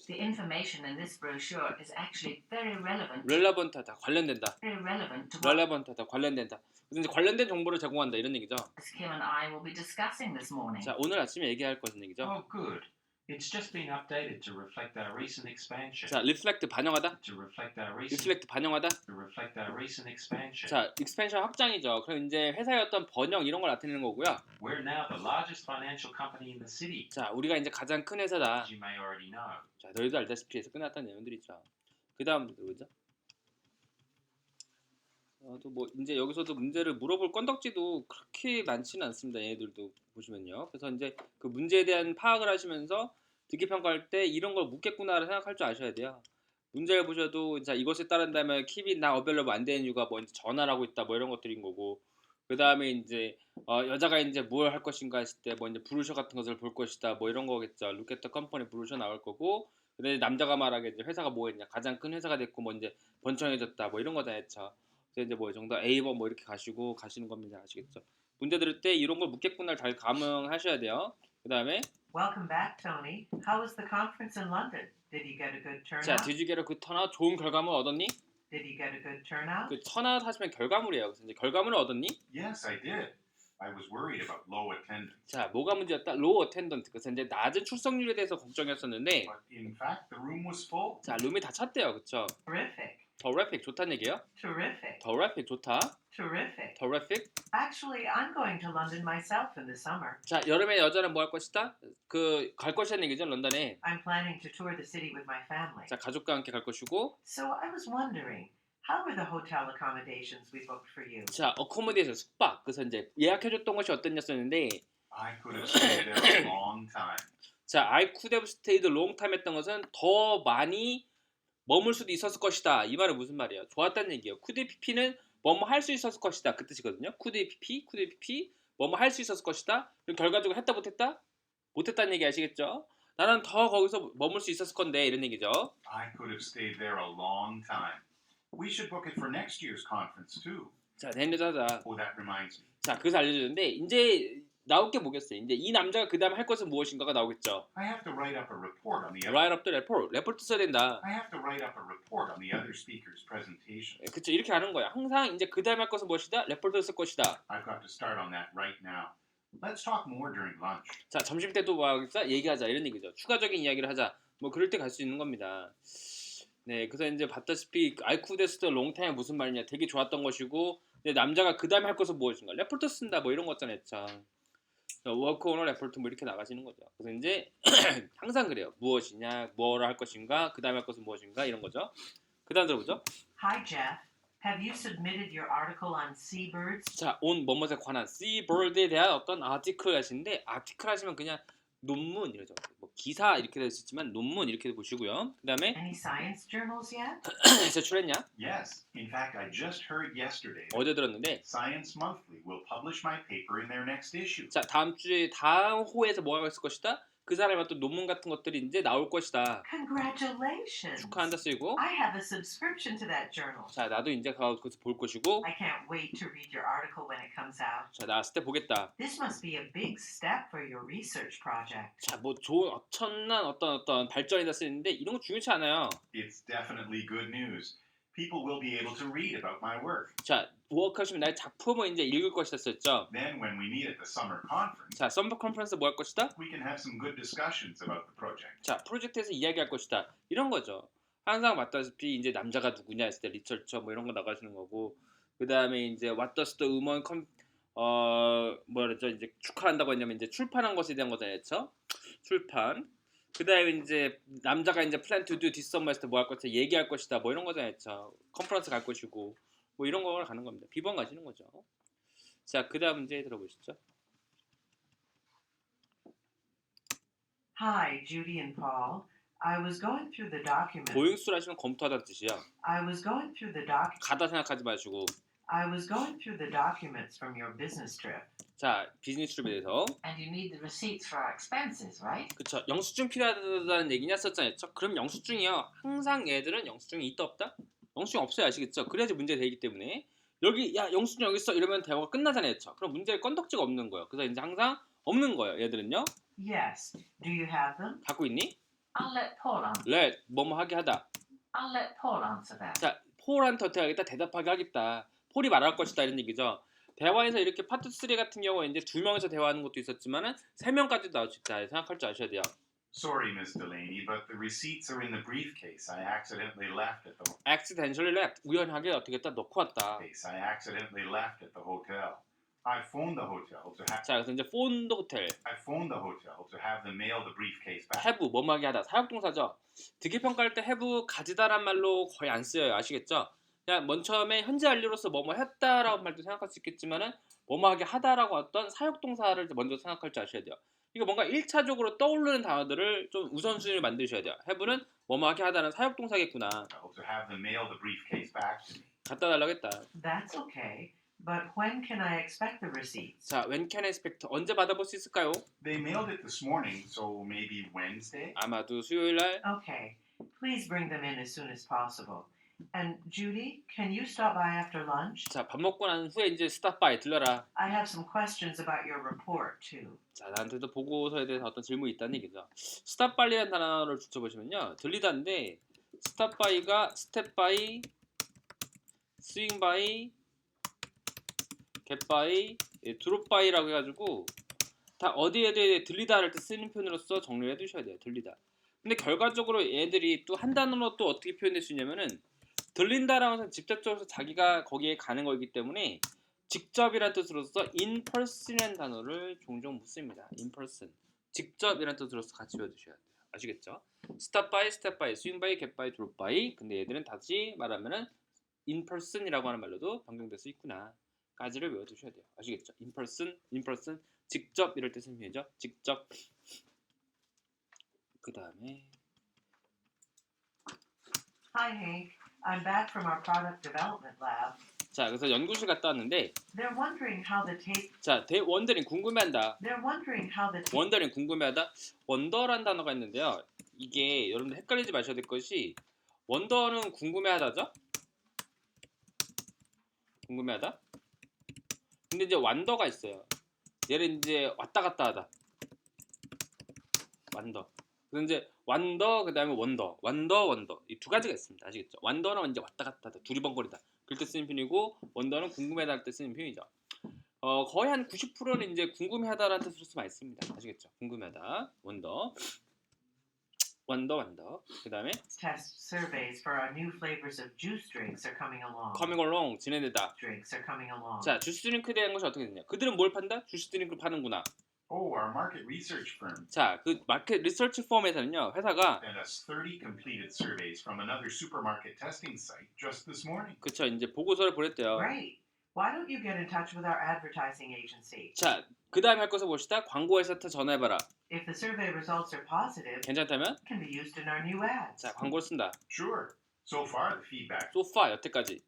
The information in this brochure is actually very relevant. relevant하다. 관련된다. Very relevant to what relevant하다. 관련된다. 그래서 이제 관련된 정보를 제공한다. 이런 얘기죠. Miss Kim and I will be discussing this morning. 자, 오늘 아침에 얘기할 것은 얘기죠. Oh, good. It's just been updated to reflect our recent expansion. 자, reflect 반영하다. To reflect our recent reflect 반영하다. to reflect our recent expansion. 자, expansion 확장이죠. 그럼 이제 회사의 어떤 번영 이런 걸 나타내는 거고요. We're now the largest financial company in the city, 자, 우리가 이제 가장 큰 회사다. as you may already know. 자, 너희도 알다시피 해서 끝났다는 내용들이죠. 그 다음 뭐죠? 또 뭐 이제 여기서도 문제를 물어볼 건덕지도 그렇게 많지는 않습니다. 얘네들도 보시면요. 그래서 이제 그 문제에 대한 파악을 하시면서 듣기 평가할 때 이런 걸 묻겠구나를 생각할 줄 아셔야 돼요. 문제를 보셔도 자 이것에 따른다면 킵이 나 어벨러브 안 되는 이유가 뭐 이제 전화를 하고 있다 뭐 이런 것들인 거고 그 다음에 이제 여자가 이제 뭘 할 것인가 했을 때 뭐 이제 브루셔 같은 것을 볼 것이다 뭐 이런 거겠죠. Look at the company 브루셔 나올 거고 근데 남자가 말하게 이제 회사가 뭐 했냐 가장 큰 회사가 됐고 뭐 이제 번창해졌다 뭐 이런 거다 했죠. 그래서 이제 뭐 정도 A번 뭐 이렇게 가시는 겁니다. 아시겠죠? 문제 들을 때 이런 걸 묻겠구나를 잘 감응하셔야 돼요. 그 다음에 Welcome back, Tony. How was the conference in London? Did you get a good 자 turnout? 뒤지게로 그 턴아웃 좋은 결과물 얻었니? Did you get a good turnout? 그 턴아웃 하시면 결과물이에요. 그래서 이제 결과물을 얻었니? Yes, I did. I was worried about low attendance. 자 뭐가 문제였다? 로우 어텐던트. 그래서 이제 낮은 출석률에 대해서 걱정이었었는데 But in fact, the room was full. 자 룸이 다 찼대요. 그쵸? Terrific. terrific 좋다는 얘기예요? Terrific. terrific 좋다. Terrific. terrific. Actually, I'm going to London myself in the summer. 자 여름에 여자는 뭐 할 것이다? 그 갈 것이라는 얘기죠. 런던에. I'm planning to tour the city with my family. 자 가족과 함께 갈 것이고 So I was wondering, how were the hotel accommodations we booked for you? 자 어코모데이션 숙박. 그래서 이제 예약해줬던 것이 어땠냐였는데 I could have stayed there a long time. 자 I could have stayed long time 했던 것은 더 많이 머물 수도 있었을 것이다. 이 말은 무슨 말이에요? 좋았다는 얘기예요. could pp는 뭐뭐 할 수 있었을 것이다. 그 뜻이거든요. could pp 뭐뭐 할 수 있었을 것이다. 그럼 결과적으로 했다 못했다? 못했다는 얘기 아시겠죠? 나는 더 거기서 머물 수 있었을 건데 이런 얘기죠. I could have stayed there a long time. We should book it for next year's conference too. 자 내년도 하자. Oh, that reminds me. 자 그래서 알려주는데 이제 나올 게 뭐겠어요? 이제 이 남자가 그 다음에 할 것은 무엇인가가 나오겠죠. I have to write up a report on the other. Write up the report. 레포트 써야 된다. I have to write up a report on the other speaker's presentation. 그쵸 이렇게 하는 거야. 항상 이제 그 다음에 할 것은 무엇이다? 레포트 쓸 것이다. I've got to start on that right now. Let's talk more during lunch. 자 점심 때 또 뭐 하겠어? 얘기하자 이런 얘기죠. 추가적인 이야기를 하자. 뭐 그럴 때 갈 수 있는 겁니다. 네, 그래서 이제 봤다시피 알쿠데스도 롱타임 무슨 말이냐 되게 좋았던 것이고 근데 남자가 그 다음에 할 것은 무엇인가 레포트 쓴다 뭐 이런 거 있잖아요. 참. 워크 오너 레포트 뭐 이렇게 나가시는 거죠. 그래서 이제 항상 그래요. 무엇이냐, 뭐를 할 것인가, 그 다음에 할 것은 무엇인가 이런 거죠. 그 다음 들어보죠. Hi, Jeff. Have you submitted your article on seabirds? 자, 온 뭐뭐에 관한 seabird에 대한 어떤 아티클 하시는데 아티클 하시면 그냥 논문 이러죠. 뭐 기사 이렇게 될 수 있지만 논문 이렇게 보시고요. 그 다음에 Any science journals yet? 제출했냐? Yes, in fact, I just heard yesterday that 어제 들었는데 Science Monthly will publish my paper in their next issue. 자 다음 주에 다음 호에서 뭐가 있을 것이다? 그 사람의 또 논문 같은 것들이 이제 나올 것이다. Congratulations. 축하한다 쓰이고 I have a subscription to that journal. 자 나도 이제 가서 볼 것이고 I can't wait to read your article when it comes out. 자 나왔을 때 보겠다. This must be a big step for your research project. 자 뭐 좋은 엄청난 어떤 발전이다 쓰이는데 이런 거 중요치 않아요. It's definitely good news. People will be able to read about my work. 자 워크하시면 나의 작품을 이제 읽을 것이다 썼죠. Then, when we meet at the summer conference, 자 썸머 컨퍼런스 뭐 할 것이다? we can have some good discussions about the project. 자 프로젝트에서 이야기할 것이다. 이런 거죠. 항상 봤다시피 이제 남자가 누구냐 했을 때 리서처 뭐 이런 거 나가시는 거고 그 다음에 이제 What does the woman 뭐랬죠 이제 축하한다고 했냐면 이제 출판한 것에 대한 거잖아요, 그렇죠? 출판. 그 다음에 이제 남자가 이제 plan to do this summer 했을 때 뭐 할 것이다, 얘기할 것이다, 뭐 이런 거잖아요, 그렇죠? 컨퍼런스 갈 것이고 뭐 이런 거 가는 겁니다. 비번 가시는 거죠. 자, 그 다음 문제 들어보시죠. Hi, Judy and Paul. I was going through the documents. 고용수를 하시면 검토하다는 뜻이야. I was going through the doc. 가다 생각하지 마시고 I was going through the documents from your business trip. 자 비즈니스 트립에 대해서 And you need the receipts for our expenses, right? 그쵸 영수증 필요하다는 얘기냐 썼잖아요. 그럼 영수증이요 항상 얘들은 영수증이 있다 없다? 영수증 없어요 아시겠죠? 그래야지 문제 되기 때문에 여기 야 영수증 여기 있어 이러면 대화가 끝나잖아요. 그쵸? 그럼 문제의 건덕지가 없는 거예요. 그래서 이제 항상 없는 거예요. 얘들은요 Yes. Do you have them? 갖고 있니? I'll let Paul answer. let 뭐뭐 하게 하다. I'll let Paul answer that. 자 폴한테 어떻게 하겠다 대답하게 하겠다. 폴이 말할 것이다 이런 얘기죠. 대화에서 이렇게 파트 3 같은 경우에 이제 2명에서 대화하는 것도 있었지만은 3명까지도 나올 수 있다 생각할 줄 아셔야 돼요. Sorry, Miss Delaney, but the receipts are in the briefcase I accidentally left at the accidentally left 우연하게 어떻게 했다 넣고 왔다. case I accidentally left at the hotel. I phoned the hotel to have 자 그래서 이제 phone the hotel I phoned the hotel to have them mail the briefcase back. have 뭐뭐하게 하다 사역동사죠. 득이 평가할 때 have 가지다란 말로 거의 안 쓰여요. 아시겠죠? 그냥 맨 처음에 현재 완료로서 뭐뭐 했다라고 말도 생각할 수 있겠지만은 뭐뭐하게 하다라고 어떤 사역동사를 먼저 생각할 줄 아셔야 돼요. 이거 뭔가 1차적으로 떠오르는 단어들을 좀 우선순위를 만드셔야 돼요. have는 뭐뭐하게 하다는 사역동사겠구나. To have them mail the briefcase back to me. 갖다 달라고 했다. That's okay. But when can I expect the receipts? 자, when can I expect? 언제 받아볼 수 있을까요? They mailed it this morning, so maybe Wednesday? 아마도 수요일 날. Okay. Please bring them in as soon as possible. And Judy, can you stop by after lunch? 자, 밥 먹고 난 후에 이제 stop by 들러라. I have some questions about your report too. 자, 나한테도 보고서에 대해서 어떤 질문이 있다는 얘기죠. stop by라는 단어를 붙여보시면요. 들리다인데 stop by가 step by, swing by, get by, drop by라고 해가지고 다 어디에 대해 들리다를 때 쓰는 표현으로서 정리해 두셔야 돼요. 들리다. 근데 결과적으로 얘들이 또 한 단어로 또 어떻게 표현될 수 있냐면은 들린다라는 것은 직접적으로 자기가 거기에 가는 거기 때문에 직접이라는 뜻으로서 in person이라는 단어를 종종 묻습니다. in person. 직접이라는 뜻으로서 같이 외워두셔야 돼요. 아시겠죠? stop by, step by, swing by, get by, drop by. 근데 얘들은 다시 말하면은 in person이라고 하는 말로도 변경될 수 있구나. 까지를 외워두셔야 돼요. 아시겠죠? in person, 직접 이럴 때 쓰는 표현이죠. 직접. 그 다음에 Hi, Hank. I'm back from our product development lab. 자, 그래서 연구실 갔다 왔는데 They're wondering how the tape. 자, 원더링 궁금해한다. They're wondering how the tape. 원더링 궁금해하다. 원더란 단어가 있는데요. 이게 여러분들 헷갈리지 마셔야 될 것이 원더는 궁금해하다죠? 궁금해하다. 근데 이제 완더가 있어요. 얘를 이제 왔다 갔다 하다. 완더. 그래서 이제 완더 그다음에 원더. 이 두 가지가 있습니다. 아시겠죠? 완더는 이제 왔다 갔다 하다. 두리번거리다. 그럴 때 쓰는 표현이고 원더는 궁금해하다 할 때 쓰는 표현이죠. 거의 한 90%는 이제 궁금해하다라는 뜻으로 많이 씁니다. 아시겠죠? 궁금해하다. 원더. 원더. 그 다음에 Test surveys for our new flavors of juice drinks are coming along. coming along 진행되다. Drinks are coming along. 자, 주스 드링크에 대한 것이 어떻게 되냐? 그들은 뭘 판다? 주스 드링크를 파는구나. Oh, our market research firm 자, 그 마켓 리서치 펌에서는요, 회사가 sent us 30 completed surveys from another supermarket testing site just this morning. 그쵸 이제 보고서를 보냈대요. Great. Why don't you get in touch with our advertising agency? 자, 그 다음에 할 것을 봅시다. 광고회사한테 전화해봐라. If the survey results are positive, 괜찮다면 it can be used in our new ads. 자, 광고를 쓴다. Sure. So far the feedback. So far 여태까지.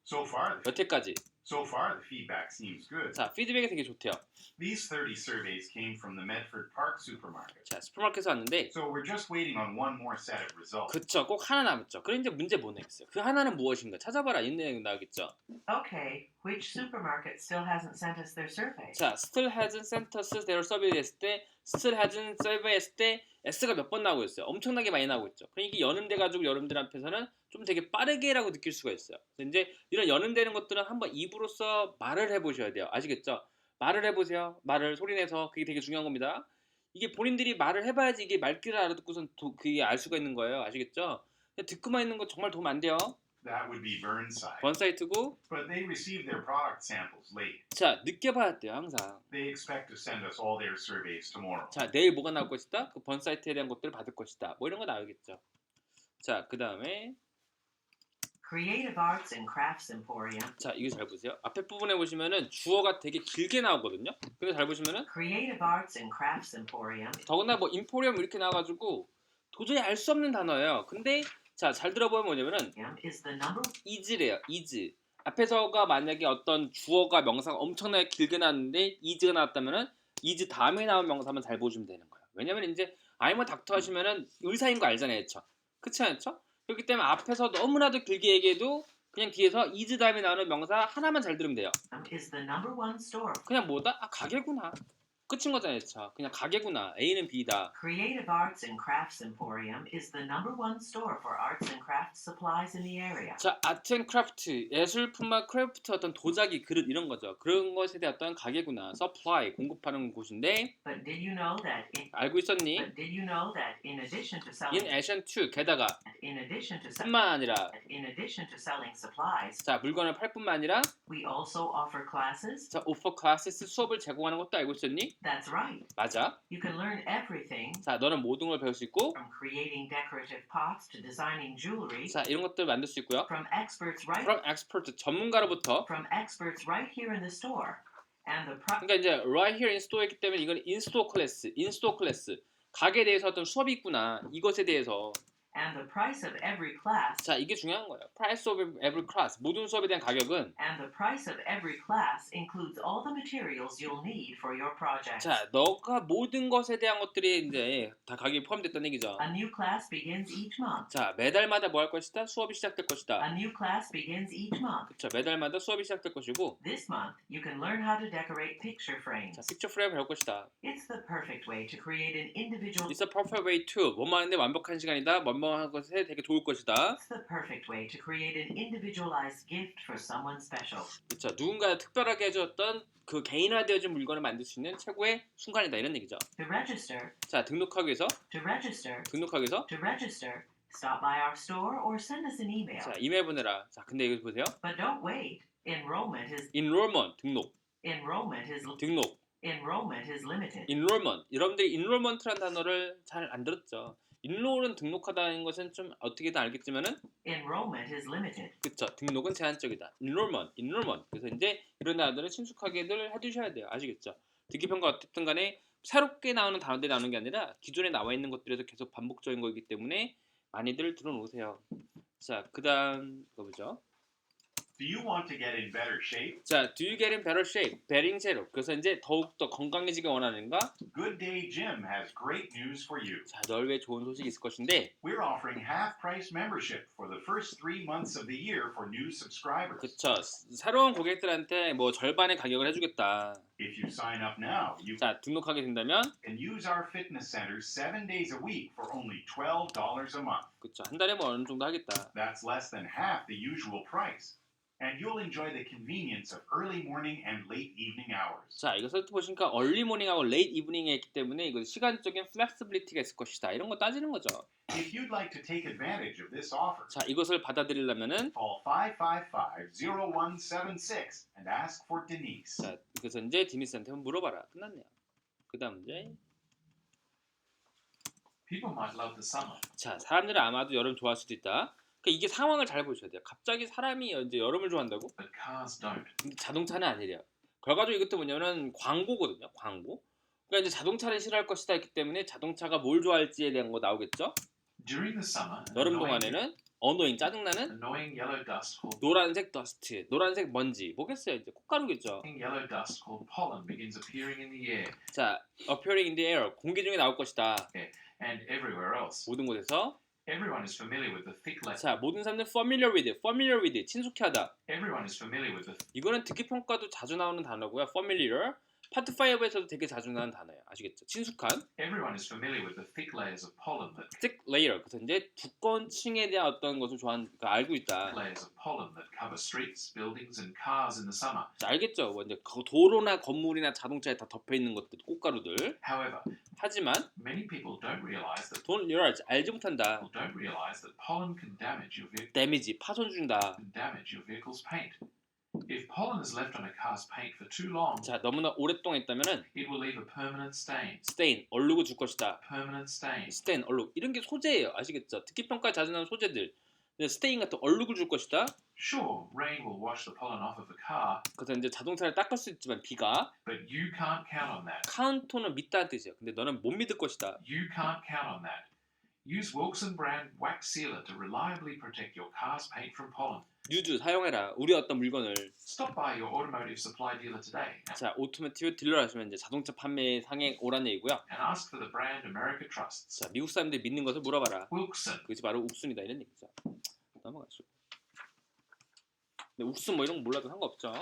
여태까지. So far the feedback seems good. 자, 피드백이 되게 좋대요. These 30 surveys came from the Medford Park supermarket. 자, 슈퍼마켓에서 왔는데 So we're just waiting on one more set of results. 그쵸, 꼭 하나 남았죠. 그럼 이제 문제 뭐 내겠어요? 그 하나는 무엇인가? 찾아봐라. 이 내용 나오겠죠. Okay, which supermarket still hasn't sent us their survey? 자, still hasn't sent us their survey 했을 때 still hasn't survey 했을 때 S가 몇 번 나오고 있어요. 엄청나게 많이 나오고 있죠. 그러니까 이게 연음돼가지고 여러분들 앞에서는 좀 되게 빠르게라고 느낄 수가 있어요. 그래서 이제 이런 연음되는 것들은 한번 입으로써 말을 해보셔야 돼요. 아시겠죠? 말을 해보세요. 말을 소리내서 그게 되게 중요한 겁니다. 이게 본인들이 말을 해봐야지 이게 말귀를 알아듣고선 그게 알 수가 있는 거예요. 아시겠죠? 그냥 듣고만 있는 거 정말 도움 안 돼요. That would be Burnside. 번사이트고 But they received their product samples late. 자, 늦게 봐야 돼요. 항상. They expect to send us all their surveys tomorrow. 자, 내일 뭐가 나올 것이다? 그 번사이트에 대한 것들을 받을 것이다. 뭐 이런 거 나오겠죠. 자, 그 다음에 Creative Arts and Crafts Emporium. 자, 이거 잘 보세요. 앞에 부분에 보시면은 주어가 되게 길게 나오거든요. 근데 잘 보시면은 Creative Arts and Crafts Emporium 더구나 뭐 인포리엄 이렇게 나와가지고 도저히 알 수 없는 단어예요. 근데 자, 잘 들어보면 뭐냐면은 is the number is래요. is. 앞에서가 만약에 어떤 주어가 명사가 엄청나게 길게 나왔는데 is가 나왔다면은 is 다음에 나온 명사만 잘 보시면 되는 거예요. 왜냐면 이제 I'm a doctor 하시면은 의사인 거 알잖아요. 그쵸? 그렇지 않죠? 그렇기 때문에 앞에서 너무나도 길게 얘기해도 그냥 뒤에서 is 다음에 나오는 명사 하나만 잘 들으면 돼요. is the number one store. 그냥 뭐다? 아, 가게구나. 끝인 거잖아요. 그쵸? 그냥 가게구나. A는 B다. Creative Arts and Crafts Emporium is the number one store for arts and crafts supplies in the area. 자, 아트 앤 크래프트, 예술품과 크래프트 어떤 도자기, 그릇 이런 거죠. 그런 것에 대한 어떤 가게구나. 서플라이, 공급하는 곳인데 But did you know that 알고 있었니? in addition to In addition to, 게다가 뿐만 아니라 in addition to selling supplies, 자, 물건을 팔 뿐만 아니라 we also offer classes. 자, offer classes, 수업을 제공하는 것도 알고 있었니? That's right. 맞아. You can learn everything 자, 너는 모든 걸 배울 수 있고 from creating decorative pots to designing jewelry 자, 이런 것들 만들 수 있고요. from experts right From expert, 전문가로부터 right here in the store. And the 그러니까 이제 right here in store이기 때문에 이건 in store class 가게에 대해서 어떤 수업이 있구나 이것에 대해서 And the price of every class 자 이게 중요한 거예요. Price of every class 모든 수업에 대한 가격은 and the price of every class includes all the materials you'll need for your project. 자 너가 모든 것에 대한 것들이 이제 다 가격이 포함됐다는 얘기죠. A new class begins each month. 자 매달마다 뭐 할 것이다? 수업이 시작될 것이다. A new class begins each month. 그렇죠. 매달마다 수업이 시작될 것이고 This month, you can learn how to decorate picture frames. 자 픽처 프레임 배울 것이다. It's the perfect way to create an individual. It's a perfect way to 뭐만 하는데 완벽한 시간이다. 뭐만 한 것에 되게 좋을 것이다. It's the perfect way to create an individualized gift for someone special. 그렇죠. 누군가 특별하게 해줬던 그 개인화되어진 물건을 만들 수 있는 최고의 순간이다 이런 얘기죠. To register, 자 등록하기 위해서 stop by our store or send us an email. 자 이메일 보내라. 자 근데 이거 보세요. But don't wait. Enrollment is enrollment 등록 limited. enrollment 여러분들이 enrollment라는 단어를 잘 안 들었죠. enroll은 등록하다는 것은 좀 어떻게든 알겠지만은 Enrollment is limited. 그쵸 등록은 제한적이다. enrollment 그래서 이제 이런 단어들은 친숙하게들 해두셔야 돼요. 아시겠죠? 듣기 평가 어쨌든 간에 새롭게 나오는 단어들이 나오는 게 아니라 기존에 나와 있는 것들에서 계속 반복적인 거이기 때문에 많이들 들어놓으세요. 자 그다음 이거 보죠. Do you want to get in better shape? 자, do you get in better shape? bearing 제로. 그래서 이제 더욱더 건강해지기 원하는가? Good Day Gym has great news for you. 자, 널 위해 좋은 소식이 있을 것인데 We're offering half-price membership for the first 3 months of the year for new subscribers. 그쵸. 새로운 고객들한테 뭐 절반의 가격을 해주겠다. If you sign up now, you 자, 등록하게 된다면 can use our fitness centers 7 days a week for only $12 a month. 그쵸. 한 달에 뭐 어느 정도 하겠다. That's less than half the usual price. and you'll enjoy the convenience of early morning and late evening hours. 자, 이거 설득 보시니까 early morning하고 late evening에 있기 때문에 이거 시간적인 flexibility가 있을 것이다. 이런 거 따지는 거죠. If you'd like to take advantage of this offer, 자, 이것을 받아들이려면은 call 555-0176 and ask for Denise. 자, 그래서 이제 디니스한테 한번 물어봐라. 끝났네요. 그다음 문제. People might love the summer, 자, 사람들은 아마도 여름 좋아할 수도 있다. 그러니까 이게 상황을 잘 보셔야 돼요. 갑자기 사람이 이제 여름을 좋아한다고? but cars don't. 근데 자동차는 아니래요. 결과적으로 이것도 뭐냐면 광고거든요. 광고. 그러니까 이제 자동차를 싫어할 것이다 했기 때문에 자동차가 뭘 좋아할지에 대한 거 나오겠죠. During the summer, an 여름 동안에는 어노잉 짜증나는 annoying yellow dust called 노란색 더스트, 노란색 먼지. 뭐겠어요? 이제 콧가루겠죠. yellow dust called pollen begins appearing in the air 자, appearing in the air. 공기 중에 나올 것이다. and everywhere else. 모든 곳에서. Everyone is familiar with the thick layer. 자, 모든 사람들 familiar with, 친숙해하다. Everyone is familiar with the 이거는 듣기 평가도 자주 나오는 단어고요. familiar. 파트 5에서도 되게 자주 나오는 단어예요. 아시겠죠? 친숙한. everyone is familiar with the thick layers of pollen that thick layer. 그래서 이제 두꺼운 층에 대한 어떤 것을 그러니까 알고 있다. layers of pollen that cover streets, buildings, and cars in the summer. 자, 알겠죠? 뭐 이제 도로나 건물이나 자동차에 다 덮여 있는 것들, 꽃가루들. However, 하지만 many people don't realize that don't realize, 알지 못한다. people don't realize that pollen can damage your vehicle. 데미지, 파손 준다. Can damage your vehicle's paint. If pollen is left on a car's paint for too long, 자, 너무나 오랫동안 있다면은 it will leave a permanent stain. stain, 얼룩을 줄 것이다. Permanent stain. stain, 얼룩. 이런 게 소재예요. 아시겠죠? 듣기 평가에 자주 나오는 소재들. stain 같은 얼룩을 줄 것이다. Sure, rain will wash the pollen off of a car, 그래서 이제 자동차를 닦을 수 있지만 비가 but you can't count on that. 카운토는 믿다는 뜻이에요. 근데 너는 못 믿을 것이다. You can't count on that. Use Wilson brand wax sealer to reliably protect your car's paint from pollen. 유즈 사용해라. 우리 어떤 물건을. Stop by your automotive supply dealer today 자, 오토모티브 딜러 하시면 이제 자동차 판매 상에 오라는 얘기고요. and ask for the brand America trusts. 자, 미국 사람들이 믿는 것을 물어봐라. Wilson. 그것이 바로 욱순이다 이런 얘기죠. 넘어가시고. 근데 욱순 뭐 이런 거 몰라도 상관없죠.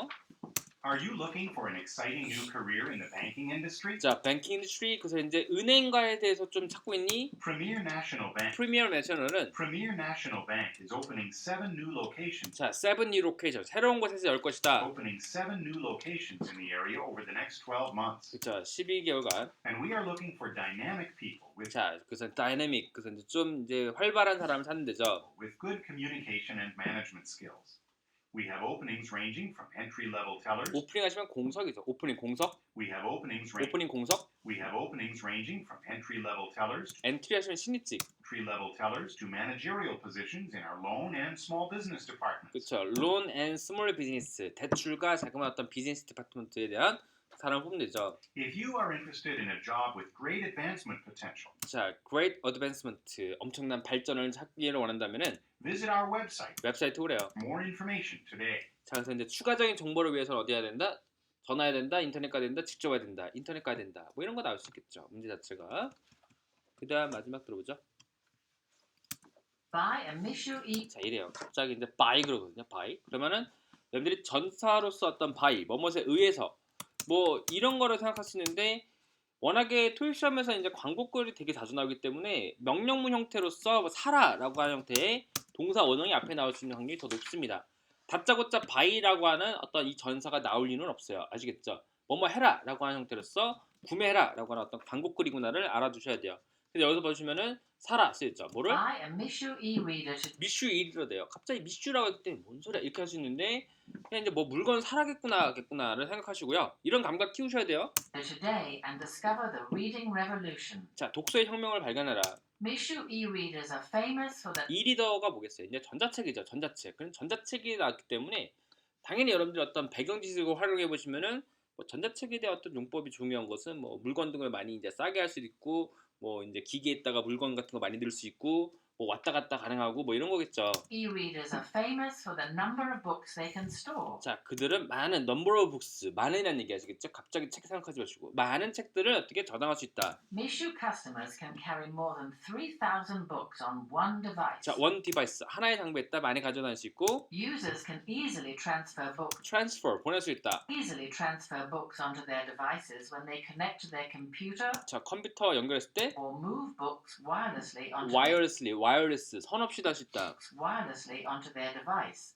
Are you looking for an exciting new career in the banking industry? 자, 뱅킹 인더스트리 그래서 이제 은행가에 대해서 좀 찾고 있니? Premier National Bank. 프리미어 내셔널은 Premier National Bank is opening 7 new locations. 자, 7 new location 새로운 곳에서 열 것이다. Opening 7 new locations in the area over the next 12 months. 그렇죠. 12개월간. And we are looking for dynamic people with 자, 그래서 다이내믹 그래서 이제 좀 이제 활발한 사람을 찾는 데죠. with good communication and management skills. We have openings ranging from entry-level tellers. 오프닝 하시면 공석이죠. 오프닝 공석. We have openings 오프닝 공석. ranging from entry-level tellers 엔트리 하시면 신입직. to managerial positions in our loan and small business departments. 그렇죠. 론 앤 스몰 비즈니스 대출과 자그마한 어떤 비즈니스 디파트먼트에 대한 사람을 뽑는 데죠. If you are interested in a job with great advancement potential, 자, great advancement 엄청난 발전을 찾기를 원한다면은 visit our website. 웹사이트 오래요. More information today. 자, 그래서 이제 추가적인 정보를 위해서는 어디 해야 된다? 전화해야 된다, 인터넷 가야 된다, 직접 와야 된다, 인터넷 가야 된다. 뭐 이런 거 나올 수 있겠죠. 문제 자체가. 그다음 마지막 들어보죠. Buy a Mishu E. 자, 이래요. 갑자기 이제 buy 그러거든요. buy. 그러면은 여러분들이 전사로서 어떤 buy, 뭐뭇에 의해서 뭐 이런 거를 생각할 수 있는데 워낙에 토익 시험에서 이제 광고글이 되게 자주 나오기 때문에 명령문 형태로서 뭐 사라라고 하는 형태의 동사 원형이 앞에 나올 수 있는 확률이 더 높습니다. 다짜고짜 buy라고 하는 어떤 이 전사가 나올 리는 없어요. 아시겠죠? 뭐뭐 해라라고 하는 형태로서 구매해라라고 하는 어떤 광고글이구나를 알아두셔야 돼요. 근데 여기서 보시면은 사라 쓰였죠. 뭐를? Buy a Mishu E-reader to 미슈 1이라 돼요. 갑자기 미슈라고 했을 때 뭔 소리야 이렇게 할 수 있는데 그냥 이제 뭐 물건 사라겠구나를 생각하시고요. 이런 감각 키우셔야 돼요. today and discover the reading revolution. 자, 독서의 혁명을 발견하라. Mishu e-readers are famous for the 이리더가 뭐겠어요? 이제 전자책이죠. 전자책. 그럼 전자책이 나왔기 때문에 당연히 여러분들이 어떤 배경 지식을 활용해 보시면은 뭐 전자책에 대한 어떤 용법이 중요한 것은 뭐 물건 등을 많이 이제 싸게 할 수도 있고 뭐 이제 기계에다가 물건 같은 거 많이 넣을 수 있고 뭐 왔다 갔다 가능하고 뭐 이런 거겠죠. e-readers are famous for the number of books they can store. 자, 그들은 많은 number of books, 많은이라는 얘기 아시겠죠? 갑자기 책 생각하지 마시고 많은 책들을 어떻게 저장할 수 있다. Mishu customers can carry more than 3,000 books on one device. 자, one device 하나의 장비에다 많이 가져다닐 수 있고 Users can easily transfer 보낼 수 있다. books onto their devices when they connect to their computer 자, 컴퓨터 연결했을 때 or move books wirelessly onto wireless 선 없이 달 수 있다. wirelessly onto their device.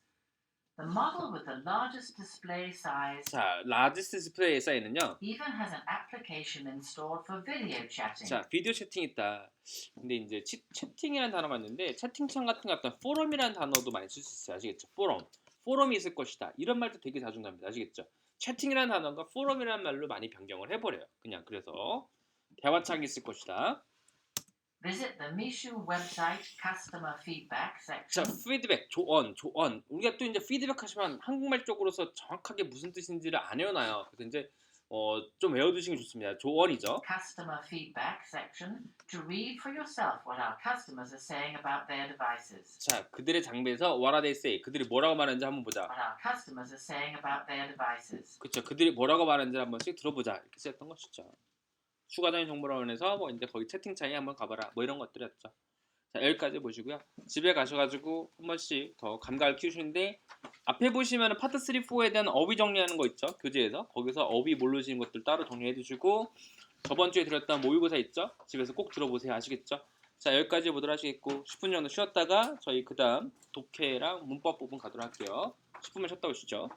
The model with the largest display size 자, 라지스트 디스플레이 사이는요. even has an application installed for video chatting. 자, 비디오 채팅 있다. 근데 이제 채팅이라는 단어가 있는데 채팅창 같은 거 어떤 포럼이라는 단어도 많이 쓸 수 있어요. 아시겠죠? 포럼이 있을 것이다. 이런 말도 되게 자주 나옵니다. 아시겠죠? 채팅이라는 단어가 포럼이라는 말로 많이 변경을 해버려요. 그냥 그래서 대화창이 있을 것이다. Visit the Mishu website customer feedback 자, section. 피드백, 조언. 우리가 또 이제 피드백 하시면 한국말 쪽으로서 정확하게 무슨 뜻인지를 안 외워놔요. 그래서 이제 좀 외워두시는 게 좋습니다. 조언이죠. Customer feedback section to read for yourself what our customers are saying about their devices. 자, 그들의 장비에서 what are they say? 그들이 뭐라고 말하는지 한번 보자. What our customers are saying about their devices. 그렇죠. 그들이 뭐라고 말하는지 한 번씩 들어보자. 이렇게 쓰였던 것이죠. 추가적인 정보를 원해서 뭐 이제 거기 채팅창에 한번 가봐라. 뭐 이런 것들이었죠. 자, 여기까지 보시고요. 집에 가셔가지고 한 번씩 더 감각을 키우시는데 앞에 보시면 파트 3, 4에 대한 어휘 정리하는 거 있죠. 교재에서 거기서 어휘 모르시는 것들 따로 정리해 두시고 저번 주에 드렸던 모의고사 있죠. 집에서 꼭 들어보세요. 아시겠죠? 자, 여기까지 보도록 하시겠고 10분 정도 쉬었다가 저희 그 다음 독해랑 문법 부분 가도록 할게요. 10분만 쉬었다 오시죠.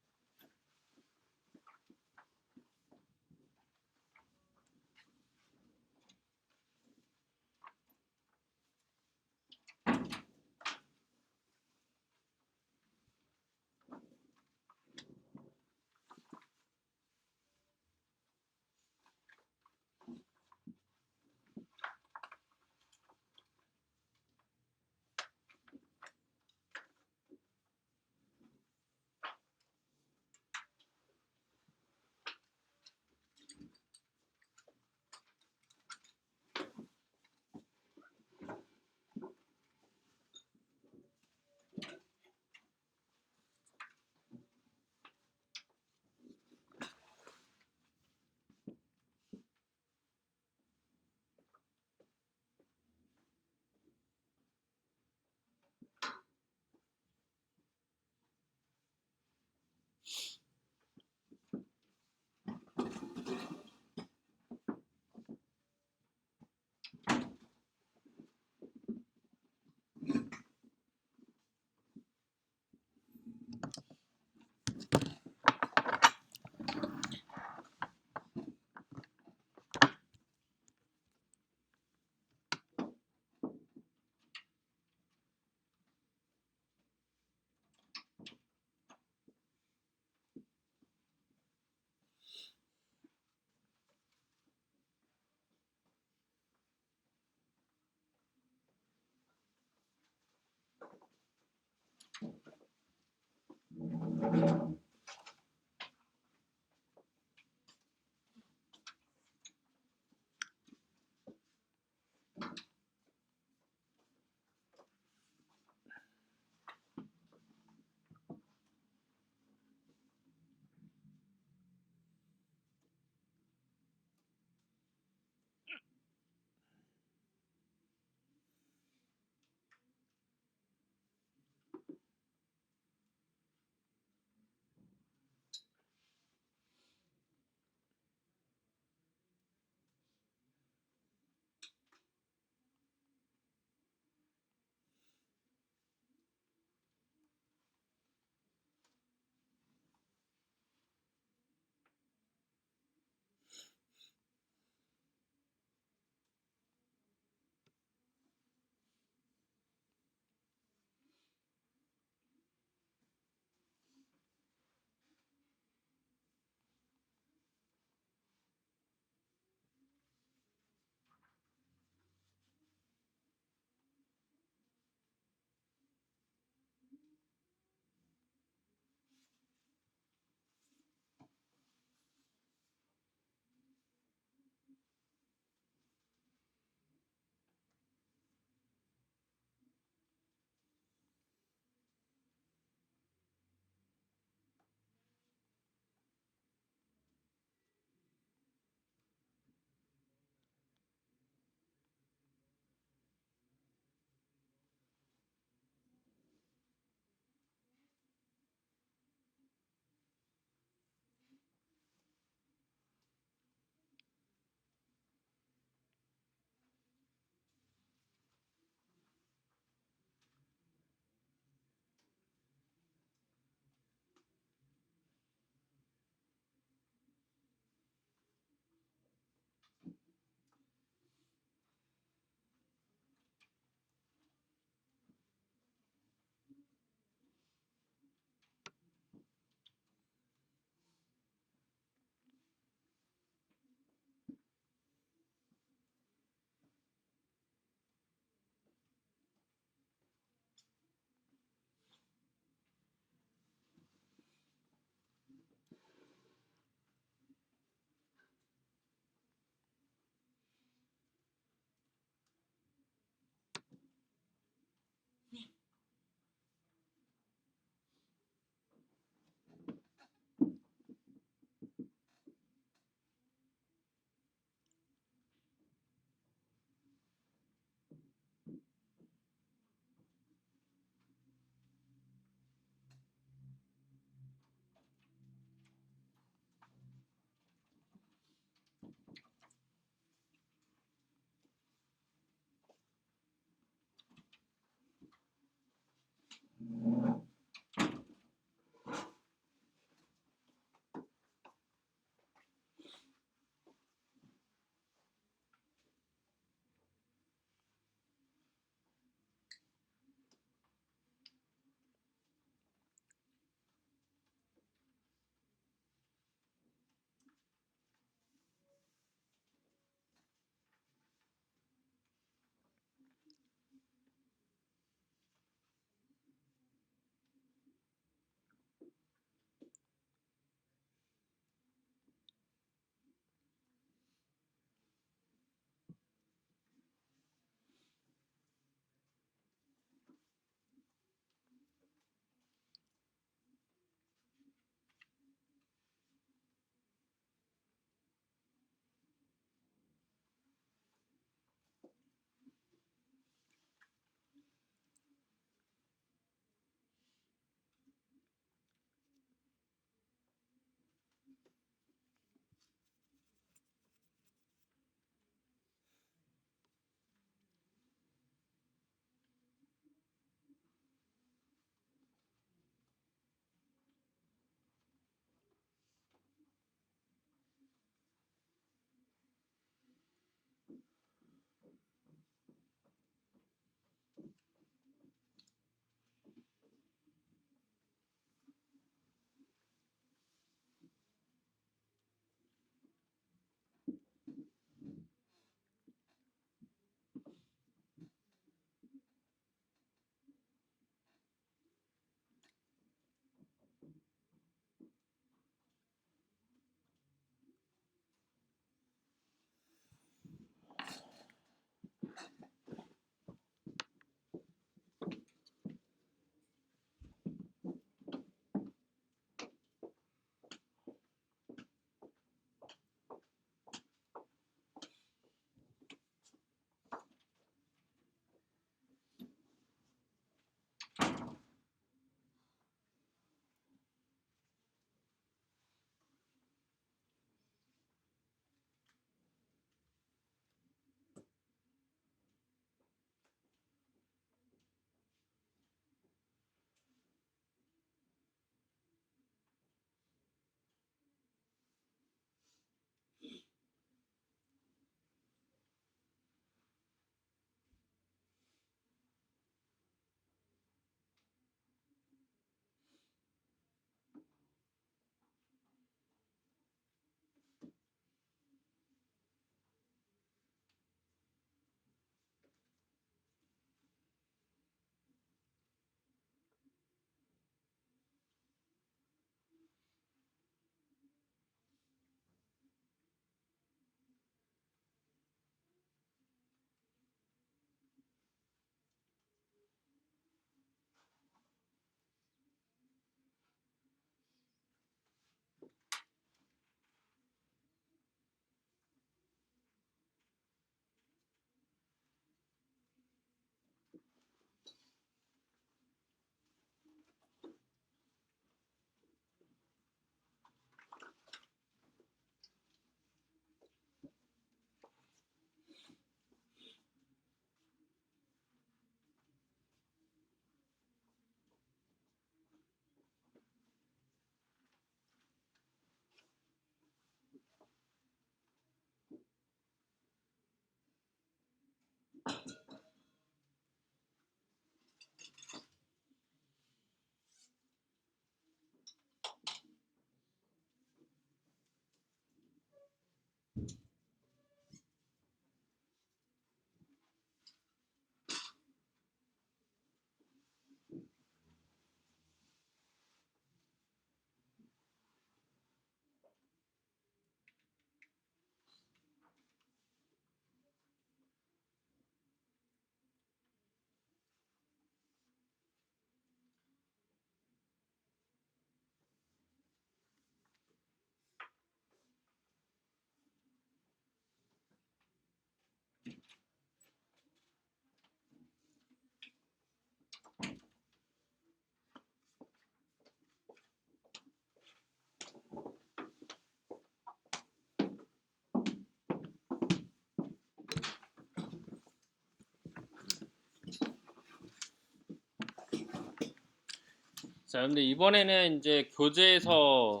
자, 근데 이번에는 이제 교재에서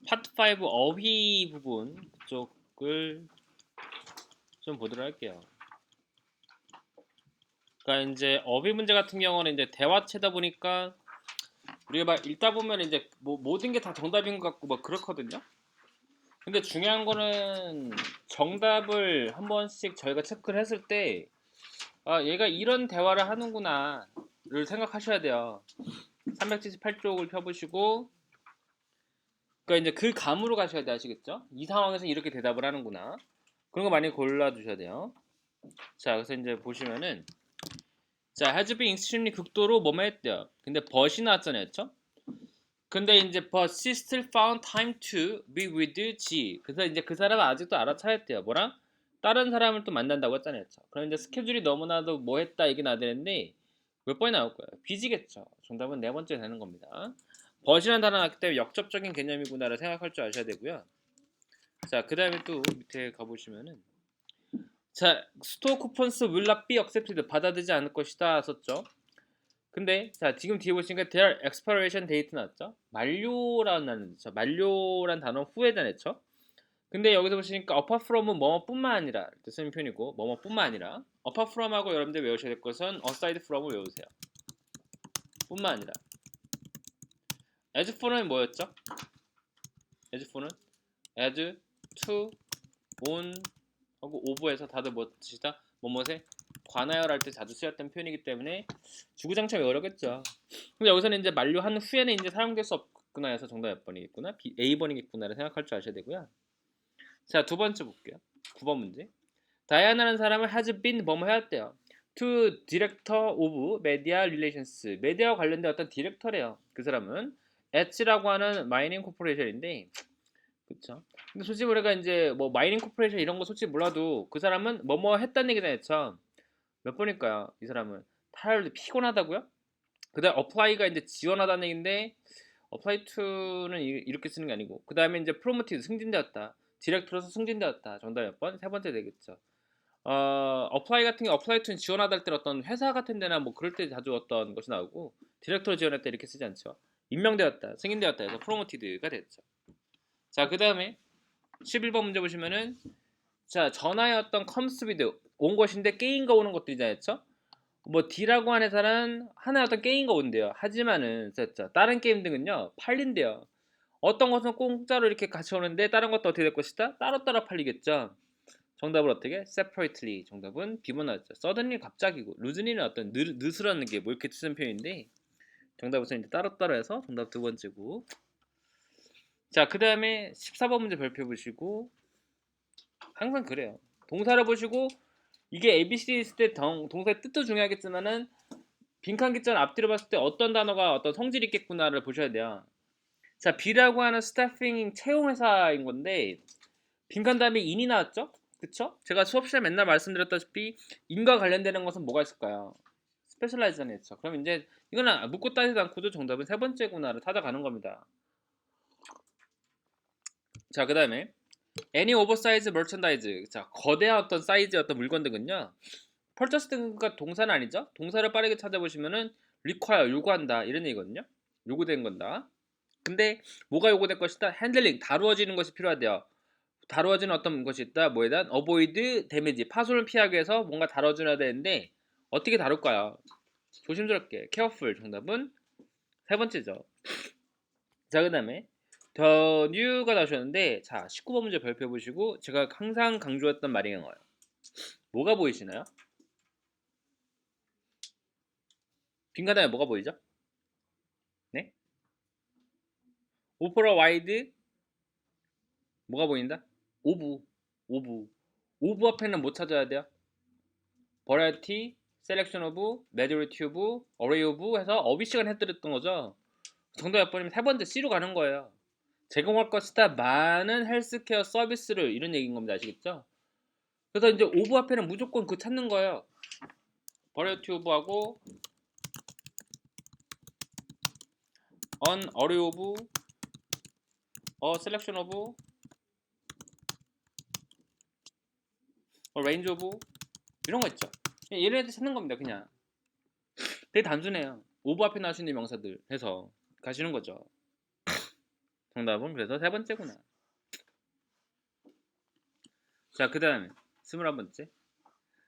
파트 5 어휘 부분 그쪽을 좀 보도록 할게요. 그러니까 이제 어휘 문제 같은 경우는 이제 대화체다 보니까 우리가 막 읽다 보면 이제 뭐 모든 게 다 정답인 것 같고 막 그렇거든요. 근데 중요한 거는 정답을 한 번씩 저희가 체크를 했을 때 아, 얘가 이런 대화를 하는구나를 생각하셔야 돼요. 378쪽을 펴보시고 그러니까 이제 그 감으로 가셔야 돼 아시겠죠? 이 상황에서 이렇게 대답을 하는구나. 그런 거 많이 골라두셔야 돼요. 자, 그래서 이제 보시면은 자, has been extremely 극도로 뭐뭐 했대요. 근데 but이 나왔잖아요, 그렇죠? 근데 이제 but she still found time to be with G. 그래서 이제 그 사람은 아직도 알아차렸대요. 뭐랑? 다른 사람을 또 만난다고 했잖아요, 그렇죠? 그럼 이제 스케줄이 너무나도 뭐 했다 이게 나야 되는데 몇 번이 나올 거예요? 비지겠죠. 정답은 네 번째 되는 겁니다. but이라는 단어 나왔기 때문에 역접적인 개념이구나를 생각할 줄 아셔야 되고요. 자, 그 다음에 또 밑에 가보시면은 자, 스토어 쿠폰스 will not be accepted 받아들이지 않을 것이다 썼죠. 근데 자 지금 뒤에 보시니까 their expiration date 나왔죠. 만료라는 죠 만료란 단어 후에잖아요. 근데 여기서 보시니까 apart from은 뭐뭐뿐만 아니라 이렇게 쓰는 표현이고 뭐뭐뿐만 아니라 apart from하고 여러분들 외우셔야 될 것은 aside from을 외우세요. 뿐만 아니라 as for는 뭐였죠? as for는 as, to, on 하고 over에서 다들 뭐 뜻이다? 뭐뭐에 관하여랄 때 자주 쓰였던 표현이기 때문에 주구장창 외우려겠죠. 근데 여기서는 이제 만료한 후에는 이제 사용될 수 없구나 해서 정답 몇 번이겠구나? A번이겠구나를 생각할 줄 아셔야 되고요. 자, 두 번째 볼게요. 9번 문제. 다이아나라는 사람은 has been 뭐뭐 해왔대요. to director of media relations. 메디아와 관련된 어떤 디렉터래요. 그 사람은 H라고 하는 마이닝 코퍼레이션인데 그쵸? 근데 솔직히 우리가 이제 뭐 마이닝 코퍼레이션 이런 거 솔직히 몰라도 그 사람은 뭐뭐 했다는 얘기잖아요. 그쵸? 몇 번일까요? 이 사람은 타일도 피곤하다고요? 그 다음 apply가 이제 지원하다는 얘기인데 apply to는 이렇게 쓰는 게 아니고 그 다음에 이제 promoted 승진되었다. 디렉터로서 승진되었다. 정답 몇 번? 세 번째 되겠죠. apply 같은 게 apply to는 지원하다 할 때 어떤 회사 같은 데나 뭐 그럴 때 자주 어떤 것이 나오고 디렉터로 지원했다 이렇게 쓰지 않죠. 임명되었다. 승인되었다 해서 promoted가 됐죠. 자, 그 다음에 11번 문제 보시면은 자, 전화의 어떤 comes with 온 것인데 게임과 오는 것들이잖아요. 그쵸? 뭐 D라고 하는 회사는 하나의 어떤 게임과 온대요. 하지만은 진짜 다른 게임 등은요 팔린대요. 어떤 것은 공짜로 이렇게 같이 오는데 다른 것도 어떻게 될 것이다? 따로따로 팔리겠죠. 정답을 어떻게? separately. 정답은 B번 나왔죠. suddenly 갑자기고 lusely는 어떤 느스러는 게 뭐 이렇게 쓰는 표현인데 정답은 이제 따로따로 해서 정답 두 번째고. 자, 그 다음에 14번 문제 별표 보시고 항상 그래요. 동사를 보시고 이게 ABCD 있을 때 동사의 뜻도 중요하겠지만은 빈칸 기전 앞뒤로 봤을 때 어떤 단어가 어떤 성질이 있겠구나를 보셔야 돼요. 자, B라고 하는 스태핑 채용 회사인 건데 빈칸 다음에 in이 나왔죠? 그쵸? 제가 수업 시간에 맨날 말씀드렸다시피 in과 관련되는 것은 뭐가 있을까요? 스페셜라이즈는 했죠. 그럼 이제 이거는 묻고 따지지 않고도 정답은 세 번째구나를 찾아가는 겁니다. 자, 그 다음에 any oversize merchandise. 자, 거대한 어떤 사이즈의 어떤 물건 등은요. purchase 등과 동사는 아니죠. 동사를 빠르게 찾아보시면은 require 요구한다 이런 얘기거든요. 요구된 건다. 근데 뭐가 요구될 것이다? handling 다루어지는 것이 필요하대요. 다루어지는 어떤 것이 있다. 뭐에 대한 avoid damage 파손을 피하기 위해서 뭔가 다뤄줘야 되는데 어떻게 다룰까요? 조심스럽게 careful 정답은 세 번째죠. 자, 그 다음에 the new가 나오셨는데 자 19번 문제 별표 보시고 제가 항상 강조했던 말인 거예요. 뭐가 보이시나요? 빈칸 다음에 뭐가 보이죠? 네? 오퍼라 와이드 뭐가 보인다? 오브 앞에는 뭐 찾아야 돼요? 버라이티, 셀렉션 오브, 메조리티 오브, 어레이 오브 해서 어휘 시간 해드렸던 거죠. 정답 몇 번이면 세 번째 C로 가는 거예요. 제공할 것이다 많은 헬스케어 서비스를 이런 얘기인 겁니다. 아시겠죠? 그래서 이제 오브 앞에는 무조건 그 찾는 거예요. 버라이티 오브하고 on 어레이 오브, 셀렉션 오브, 레인지 오브 이런 거 있죠. 얘네들 찾는 겁니다. 그냥 되게 단순해요. 오브 앞에 나올 수 있는 명사들 해서 가시는 거죠. 정답은 그래서 세 번째구나. 자, 그 다음에 21번째.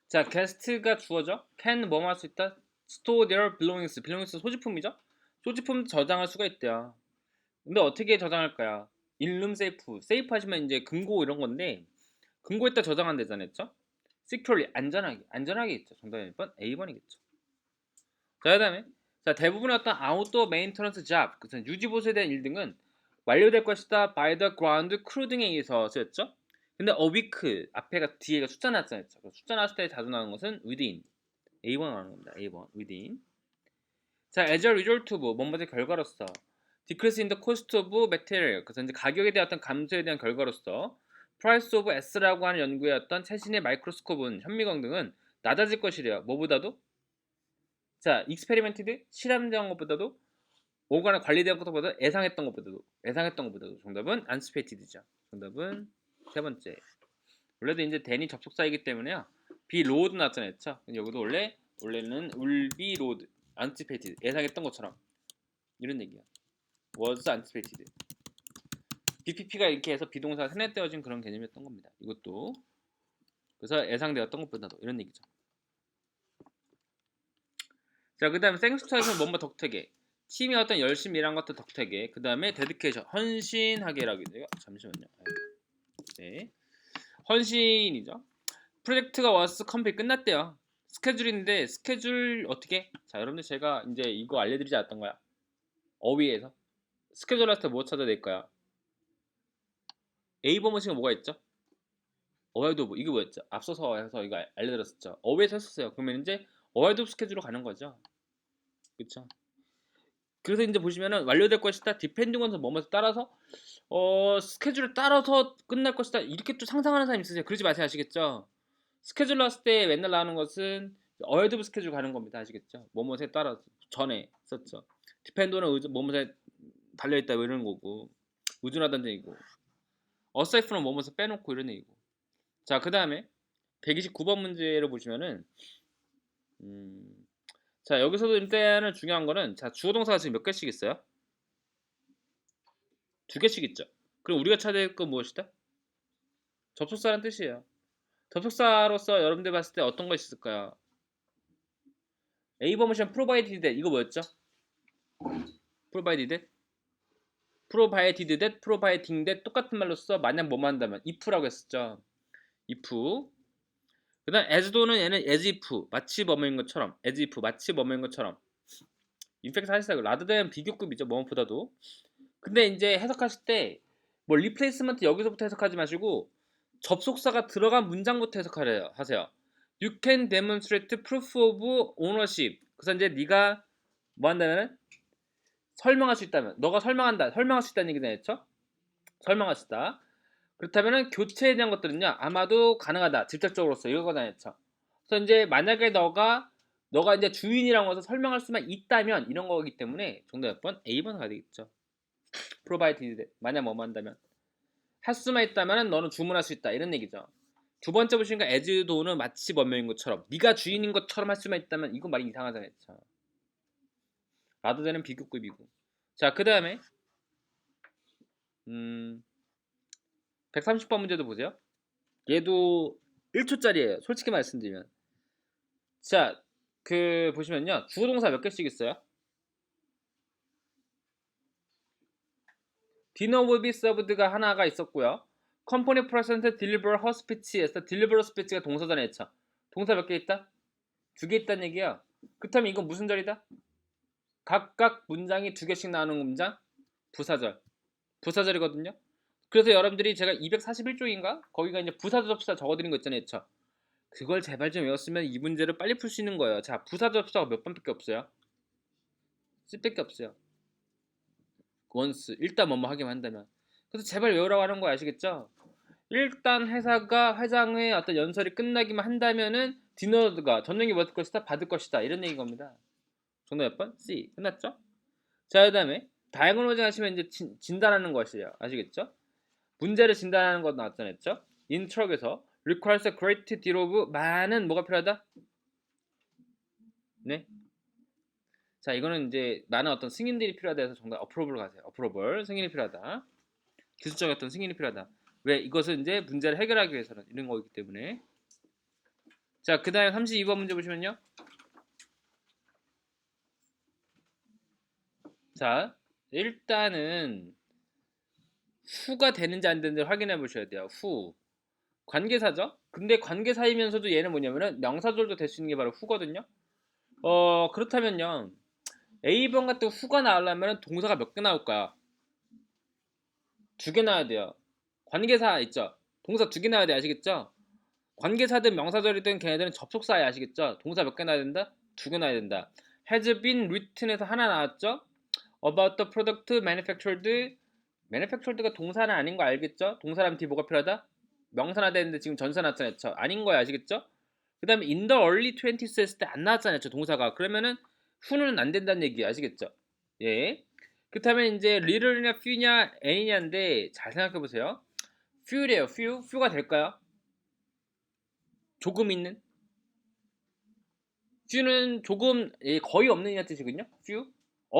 자, 게스트가 주어져. can 뭐뭐 할 수 있다. store their belongings. belongings 소지품이죠. 소지품 저장할 수가 있대요. 근데 어떻게 저장할까요? 일룸 세이프. 세이프 하시면 이제 금고 이런 건데 금고에다 저장한대잖아요. 했죠? securely 안전하게 있죠. 정답은 1번 A번이겠죠. 자, 그 다음에 자, 대부분의 어떤 아웃도어 메인터넌스 잡, 그래서 유지보수에 대한 일 등은 완료될 것이다 by the ground crew 등에 의해서 쓰였죠. 근데 a week 앞에가 뒤에가 숫자 나왔잖아요. 숫자 나왔을 때 자주 나오는 것은 within. A번 나오는 겁니다. A번 within. 자, as a result of 뭐뭐의 결과로서 decrease in the cost of material. 그래서 이제 가격에 대한 어떤 감소에 대한 결과로서 price of S라고 하는 연구의 어떤 최신의 마이크로스코프는 현미경 등은 낮아질 것이래요. 뭐보다도? 자, experimented 실험된 것보다도 오거나 관리된 것보다 예상했던 것보다도 정답은 anticipated죠. 정답은 세 번째. 원래도 이제 den이 접속사이기 때문에요. be load 나왔잖아요. 그쵸? 여기도 원래는 will be load, anticipated 예상했던 것처럼 이런 얘기야. was anticipated. BPP가 이렇게 해서 비동사가 세뇌되어진 그런 개념이었던 겁니다. 이것도 그래서 예상되었던 것보다도 이런 얘기죠. 자, 그 다음에 thanks to에서는 뭔가 덕택에 팀이 어떤 열심히 일한 것도 덕택에 그 다음에 dedication 헌신하게라고 돼요. 잠시만요. 네, 헌신이죠. 프로젝트가 was complete 끝났대요. 스케줄인데 스케줄 어떻게? 자, 여러분들 제가 이제 이거 알려드리지 않았던 거야. 어휘에서 스케줄 할 때 뭐 찾아낼까요? A번호식은 뭐가 있죠? 어웨이드 오브 이게 뭐였죠? 앞서서 해서 이거 알려드렸었죠. 어웨이에서 했었어요. 그러면 이제 어웨이드 오브 스케줄로 가는 거죠. 그쵸? 그래서 이제 보시면은 완료될 것이다. 디펜딩 온서 뭐뭐에 따라서 스케줄에 따라서 끝날 것이다. 이렇게 또 상상하는 사람 있으세요. 그러지 마세요. 아시겠죠? 스케줄 나왔을 때 맨날 나오는 것은 어헤드 오브 스케줄 가는 겁니다. 아시겠죠? 뭐뭐에 따라서 전에 썼죠. 디펜드는 뭐뭐에 달려있다 뭐 이런 거고 의존하다는 얘기고 어사이프는 뭐뭐에 빼놓고 이런 얘기고. 자, 그 다음에 129번 문제를 보시면은 자, 여기서도 일단은 중요한 거는 자, 주어동사가 지금 몇 개씩 있어요? 2개씩 있죠. 그럼 우리가 찾아야 할 건 무엇이다? 접속사라는 뜻이에요. 접속사로서 여러분들 봤을 때 어떤 것이 있을까요? A버무션 provided that 이거 뭐였죠? provided that providing that 똑같은 말로써 만약 뭐뭐 한다면 if라고 했었죠. if. 그 다음 as도는 얘는 as if 마치 뭐뭐인 것처럼 as if 마치 뭐뭐인 것처럼 인팩트 사실상 rather than 비교급이죠. 뭐뭐보다도. 근데 이제 해석하실 때 뭐 리플레이스먼트 여기서부터 해석하지 마시고 접속사가 들어간 문장부터 해석하세요. You can demonstrate proof of ownership. 그래서 이제 네가 뭐 한다면은 설명할 수 있다면 너가 설명할 수 있다는 얘기잖아요. 그렇죠? 설명할 수 있다. 그렇다면은 교체에 대한 것들은요 아마도 가능하다. 직접적으로서 이거잖아요. 그렇죠? 그래서 이제 만약에 너가 이제 주인이라고 해서 설명할 수만 있다면 이런 거기 때문에 정답 몇 번? A번 가야 되겠죠. provided 만약 뭐뭐 한다면 할 수만 있다면 너는 주문할 수 있다 이런 얘기죠. 두 번째 보시니까 as도는 마치 뭐뭐인 것처럼 네가 주인인 것처럼 할 수만 있다면 이거 말이 이상하잖아요. 라도되는 비교급이고. 자, 그 다음에 130번 문제도 보세요. 얘도 1초짜리예요. 솔직히 말씀드리면. 자, 그 보시면요 주어동사 몇 개씩 있어요? Dinner will be served가 하나가 있었고요. Company present deliver her speech에서 deliver speech가 동사잖아요. 했죠. 동사 몇 개 있다? 2개 있다는 얘기야. 그렇다면 이건 무슨 절이다? 각각 문장이 2개씩 나오는 문장? 부사절이거든요. 그래서 여러분들이 제가 241쪽인가? 거기가 이제 부사 접수사 적어드린 거 있잖아요. 했죠. 그걸 제발 좀 외웠으면 이 문제를 빨리 풀 수 있는 거예요. 자, 부사 접수사가 몇 번밖에 없어요? 10밖에 없어요. once 일단 뭐뭐 하기만 한다면. 그래서 제발 외우라고 하는 거 아시겠죠? 일단 회장의 어떤 연설이 끝나기만 한다면은 디너가 저녁에 뭐 받을 것이다 이런 얘기인 겁니다. 정답 몇 번? C. 끝났죠? 자, 그 다음에 다이어그노징 하시면 이제 진단하는 것이에요. 아시겠죠? 문제를 진단하는 것 나왔잖아요. 했죠? in truck에서 requires a great deal of 많은 뭐가 필요하다? 네. 자, 이거는 이제 많은 어떤 승인들이 필요하다 해서 정답 어프로브로 가세요. 어프로벌 승인이 필요하다. 기술적인 어떤 승인이 필요하다. 왜? 이것은 이제 문제를 해결하기 위해서는 이런 거이기 때문에. 자, 그 다음에 32번 문제 보시면요. 자, 일단은 후가 되는지 안 되는지 확인해 보셔야 돼요. 후. 관계사죠? 근데 관계사이면서도 얘는 뭐냐면은 명사절도 될 수 있는 게 바로 후거든요. 그렇다면요. A번 같은 후가 나오려면 동사가 몇 개 나올까요? 2개 나와야 돼요. 관계사 있죠? 동사 2개 나와야 돼. 아시겠죠? 관계사든 명사절이든 걔네들은 접속사야. 아시겠죠? 동사 몇 개 나와야 된다? 2개 나와야 된다. has been written에서 하나 나왔죠? about the product manufactured가 동사는 아닌 거 알겠죠? 동사라면 뒤 뭐가 필요하다? 명사나 되는데 지금 전사 나왔잖아요. 아닌 거야. 아시겠죠? 그 다음에 in the early 20s 했을 때 안 나왔잖아요. 동사가. 그러면은 후는 안 된다는 얘기 아시겠죠? 예. 그렇다면 이제 little냐 few냐 any냐인데 잘 생각해 보세요. few래요. few가 될까요? 조금 있는? few는 조금 거의 없는이란 뜻이거든요. few.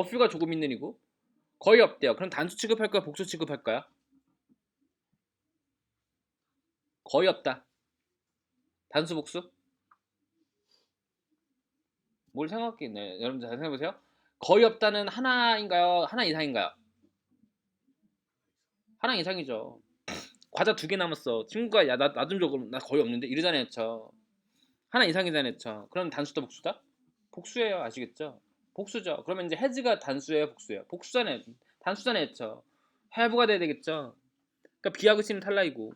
few가 조금 있는이고 거의 없대요. 그럼 단수 취급할까요? 복수 취급할까요? 거의 없다. 단수 복수? 뭘 생각해 있나요? 여러분들 잘 생각해보세요. 거의 없다는 하나인가요? 하나 이상인가요? 하나 이상이죠. 과자 2개 남았어. 친구가 야 나 좀 줘. 그럼 나 거의 없는데 이러잖아요. 하나 이상이잖아요. 그럼 단수다 복수다? 복수예요. 아시겠죠? 복수죠. 그러면 이제 has가 단수예요, 복수예요? 복수잖아요. 단수잖아요. have가 돼야 되겠죠. 그러니까 비하고 C는 탈락이고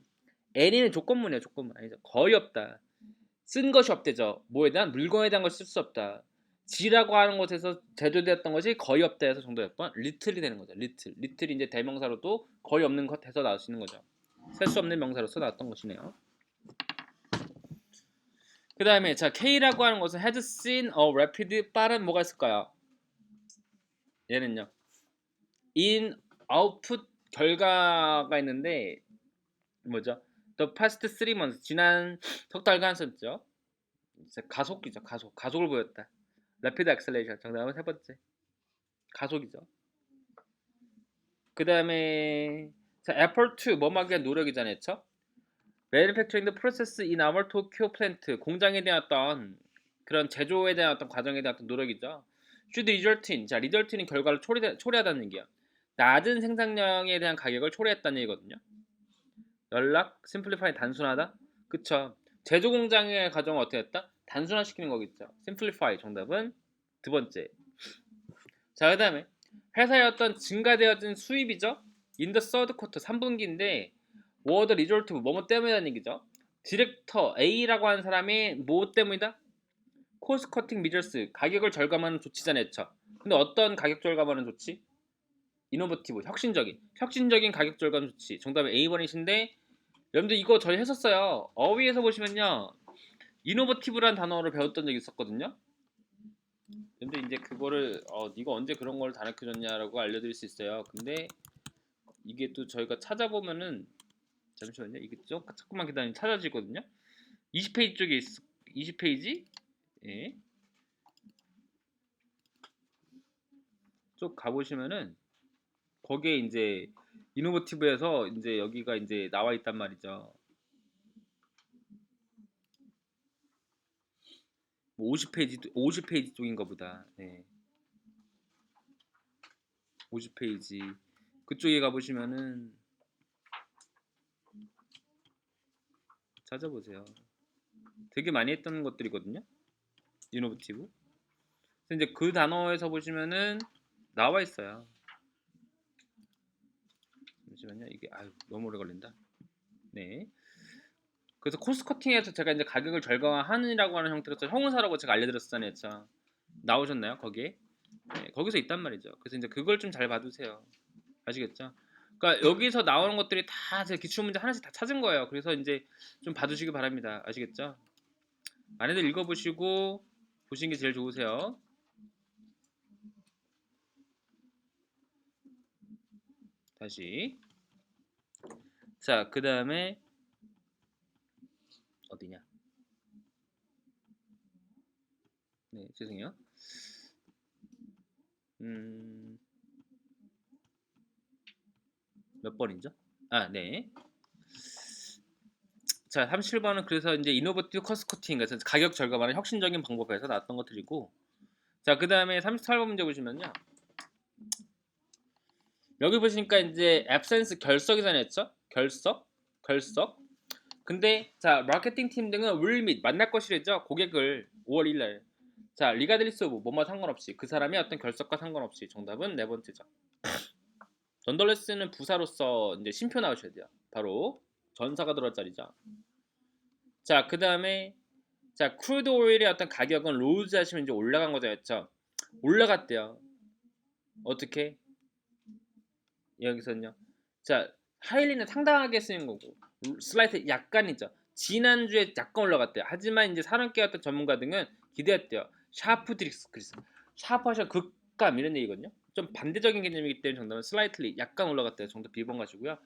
any는 조건문이에요. 조건문 아니죠. 거의 없다. 쓴 것이 없대죠. 뭐에 대한 물건에 대한 것을 쓸 수 없다. G라고 하는 곳에서 제조되었던 것이 거의 없다 해서 정답 몇 번? little이 되는 거죠. little이 이제 대명사로도 거의 없는 것 해서 나올 수 있는 거죠. 셀 수 없는 명사로서 나왔던 것이네요. 그 다음에 자 K라고 하는 것은 has seen a rapid 빠른 뭐가 있을까요? 얘는요. in output 결과가 있는데 뭐죠? The past 3 months 지난 석 달간 썼죠. 가속이죠. 가속을 보였다. rapid acceleration 정답은 세 번째. 가속이죠. 그 다음에 자 effort 뭐하기 위한 노력이잖아요. manufacturing the process in our Tokyo plant 공장에 대한 어떤 그런 제조에 대한 어떤 과정에 대한 어떤 노력이죠. should result in 자 result in은 결과를 초래하다는 얘기야. 낮은 생산량에 대한 가격을 초래했다는 얘기거든요. 연락 simplify 단순하다. 그쵸. 제조 공장의 과정을 어떻게 했다? 단순화시키는 거겠죠. simplify 정답은 두 번째. 자 그다음에 회사의 어떤 증가되어진 수입이죠. in the third quarter 3분기인데 what result 뭐뭐 때문이라는 얘기죠. 디렉터 A라고 하는 사람이 뭐 때문이다? 코스트 커팅 미저스 가격을 절감하는 조치잖아요. 근데 어떤 가격 절감하는 조치? 이노버티브 혁신적인 가격 절감 조치. 정답은 A번이신데 여러분들 이거 저희 했었어요. 어휘에서 보시면요. 이노버티브란 단어를 배웠던 적이 있었거든요. 근데 이제 그거를 네가 언제 그런 걸 가르쳐줬냐라고 알려드릴 수 있어요. 근데 이게 또 저희가 찾아보면은 잠시만요. 이게 조금만 기다리면 찾아지거든요. 20페이지 쪽에 20페이지 예. 쭉 가보시면은 거기에 이제 이노버티브에서 이제 여기가 이제 나와 있단 말이죠. 50페이지 쪽인가 보다. 네. 50페이지 그쪽에 가보시면은 찾아보세요. 되게 많이 했던 것들이거든요. 이노버티브. 그래서 이제 그 단어에서 보시면은 나와 있어요. 잠시만요. 이게 너무 오래 걸린다. 네. 그래서 코스트 커팅에서 제가 이제 가격을 절감하느라고 하는 형태로 형용사라고 제가 알려드렸잖아요. 나오셨나요? 거기에? 네, 거기서 있단 말이죠. 그래서 이제 그걸 좀 잘 봐두세요. 아시겠죠? 그러니까 여기서 나오는 것들이 다 제 기출문제 하나씩 다 찾은 거예요. 그래서 이제 좀 봐두시기 바랍니다. 아시겠죠? 많이들 읽어보시고 보시는 게 제일 좋으세요. 다시 자 그 다음에 어디냐? 네 죄송해요. 몇 번이죠? 아, 네. 자, 37번은 그래서 이제 이노버티브 커스트 커팅, 그래서 가격 절감하는 혁신적인 방법에서 나왔던 것들이고, 자, 그 다음에 38번 문제 보시면요. 여기 보시니까 이제 absence 결석이잖아요, 했죠? 결석. 근데 자, 마케팅 팀 등은 will meet 만날 것이랬죠. 고객을 5월 1일 날. 자, 리가드리스 오브 뭐뭐 상관없이 그 사람의 어떤 결석과 상관없이 정답은 네 번째죠. 넌덜레스는 부사로서 이제 심표 나오셔야 돼요. 바로 전사가 들어갈 자리죠. 자, 그 다음에 자, 크루드 오일의 어떤 가격은 로즈 하시면 이제 올라간 거죠. 올라갔대요. 어떻게? 여기서는요. 자, 하일리는 상당하게 쓰인 거고, 슬라이트 약간이죠. 지난주에 약간 올라갔대요. 하지만 이제 산업계 어떤 전문가 등은 기대했대요. 샤프 드릭스 그리스. 샤프 하셔 극감 이런 얘기거든요. 좀 반대적인 개념이기 때문에 정답은 슬라이트리 약간 올라갔대요. 정답 B번 가시고요.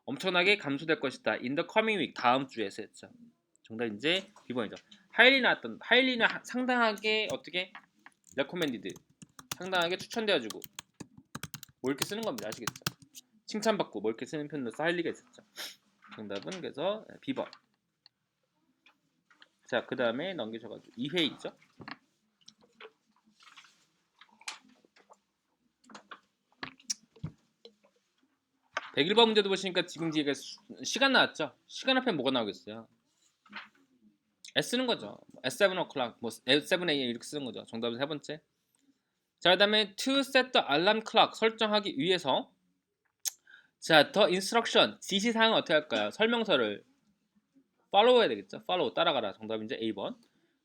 엄청나게 감소될 것이다. In the coming week 다음 주에서 했죠. 정답 이제 B번이죠. 하일리는 상당하게 어떻게 레코멘디드 상당하게 추천되어주고 뭐 이렇게 쓰는 겁니다. 아시겠죠? 칭찬받고 뭐 이렇게 쓰는 편으로서 하일리가 있었죠. 정답은 그래서 B번. 자, 그 다음에 넘기셔가지고 2회 있죠. 101번 문제도 보시니까 지금 뒤에 시간 나왔죠? 시간 앞에 뭐가 나오겠어요? S는 거죠. S7 o'clock, 뭐 S7 a.m. 이렇게 쓰는 거죠. 정답은 세 번째. 자, 그 다음에 to set the alarm clock 설정하기 위해서 자, the instruction 지시사항은 어떻게 할까요? 설명서를 follow 해야 되겠죠. follow 따라가라. 정답은 이제 A번.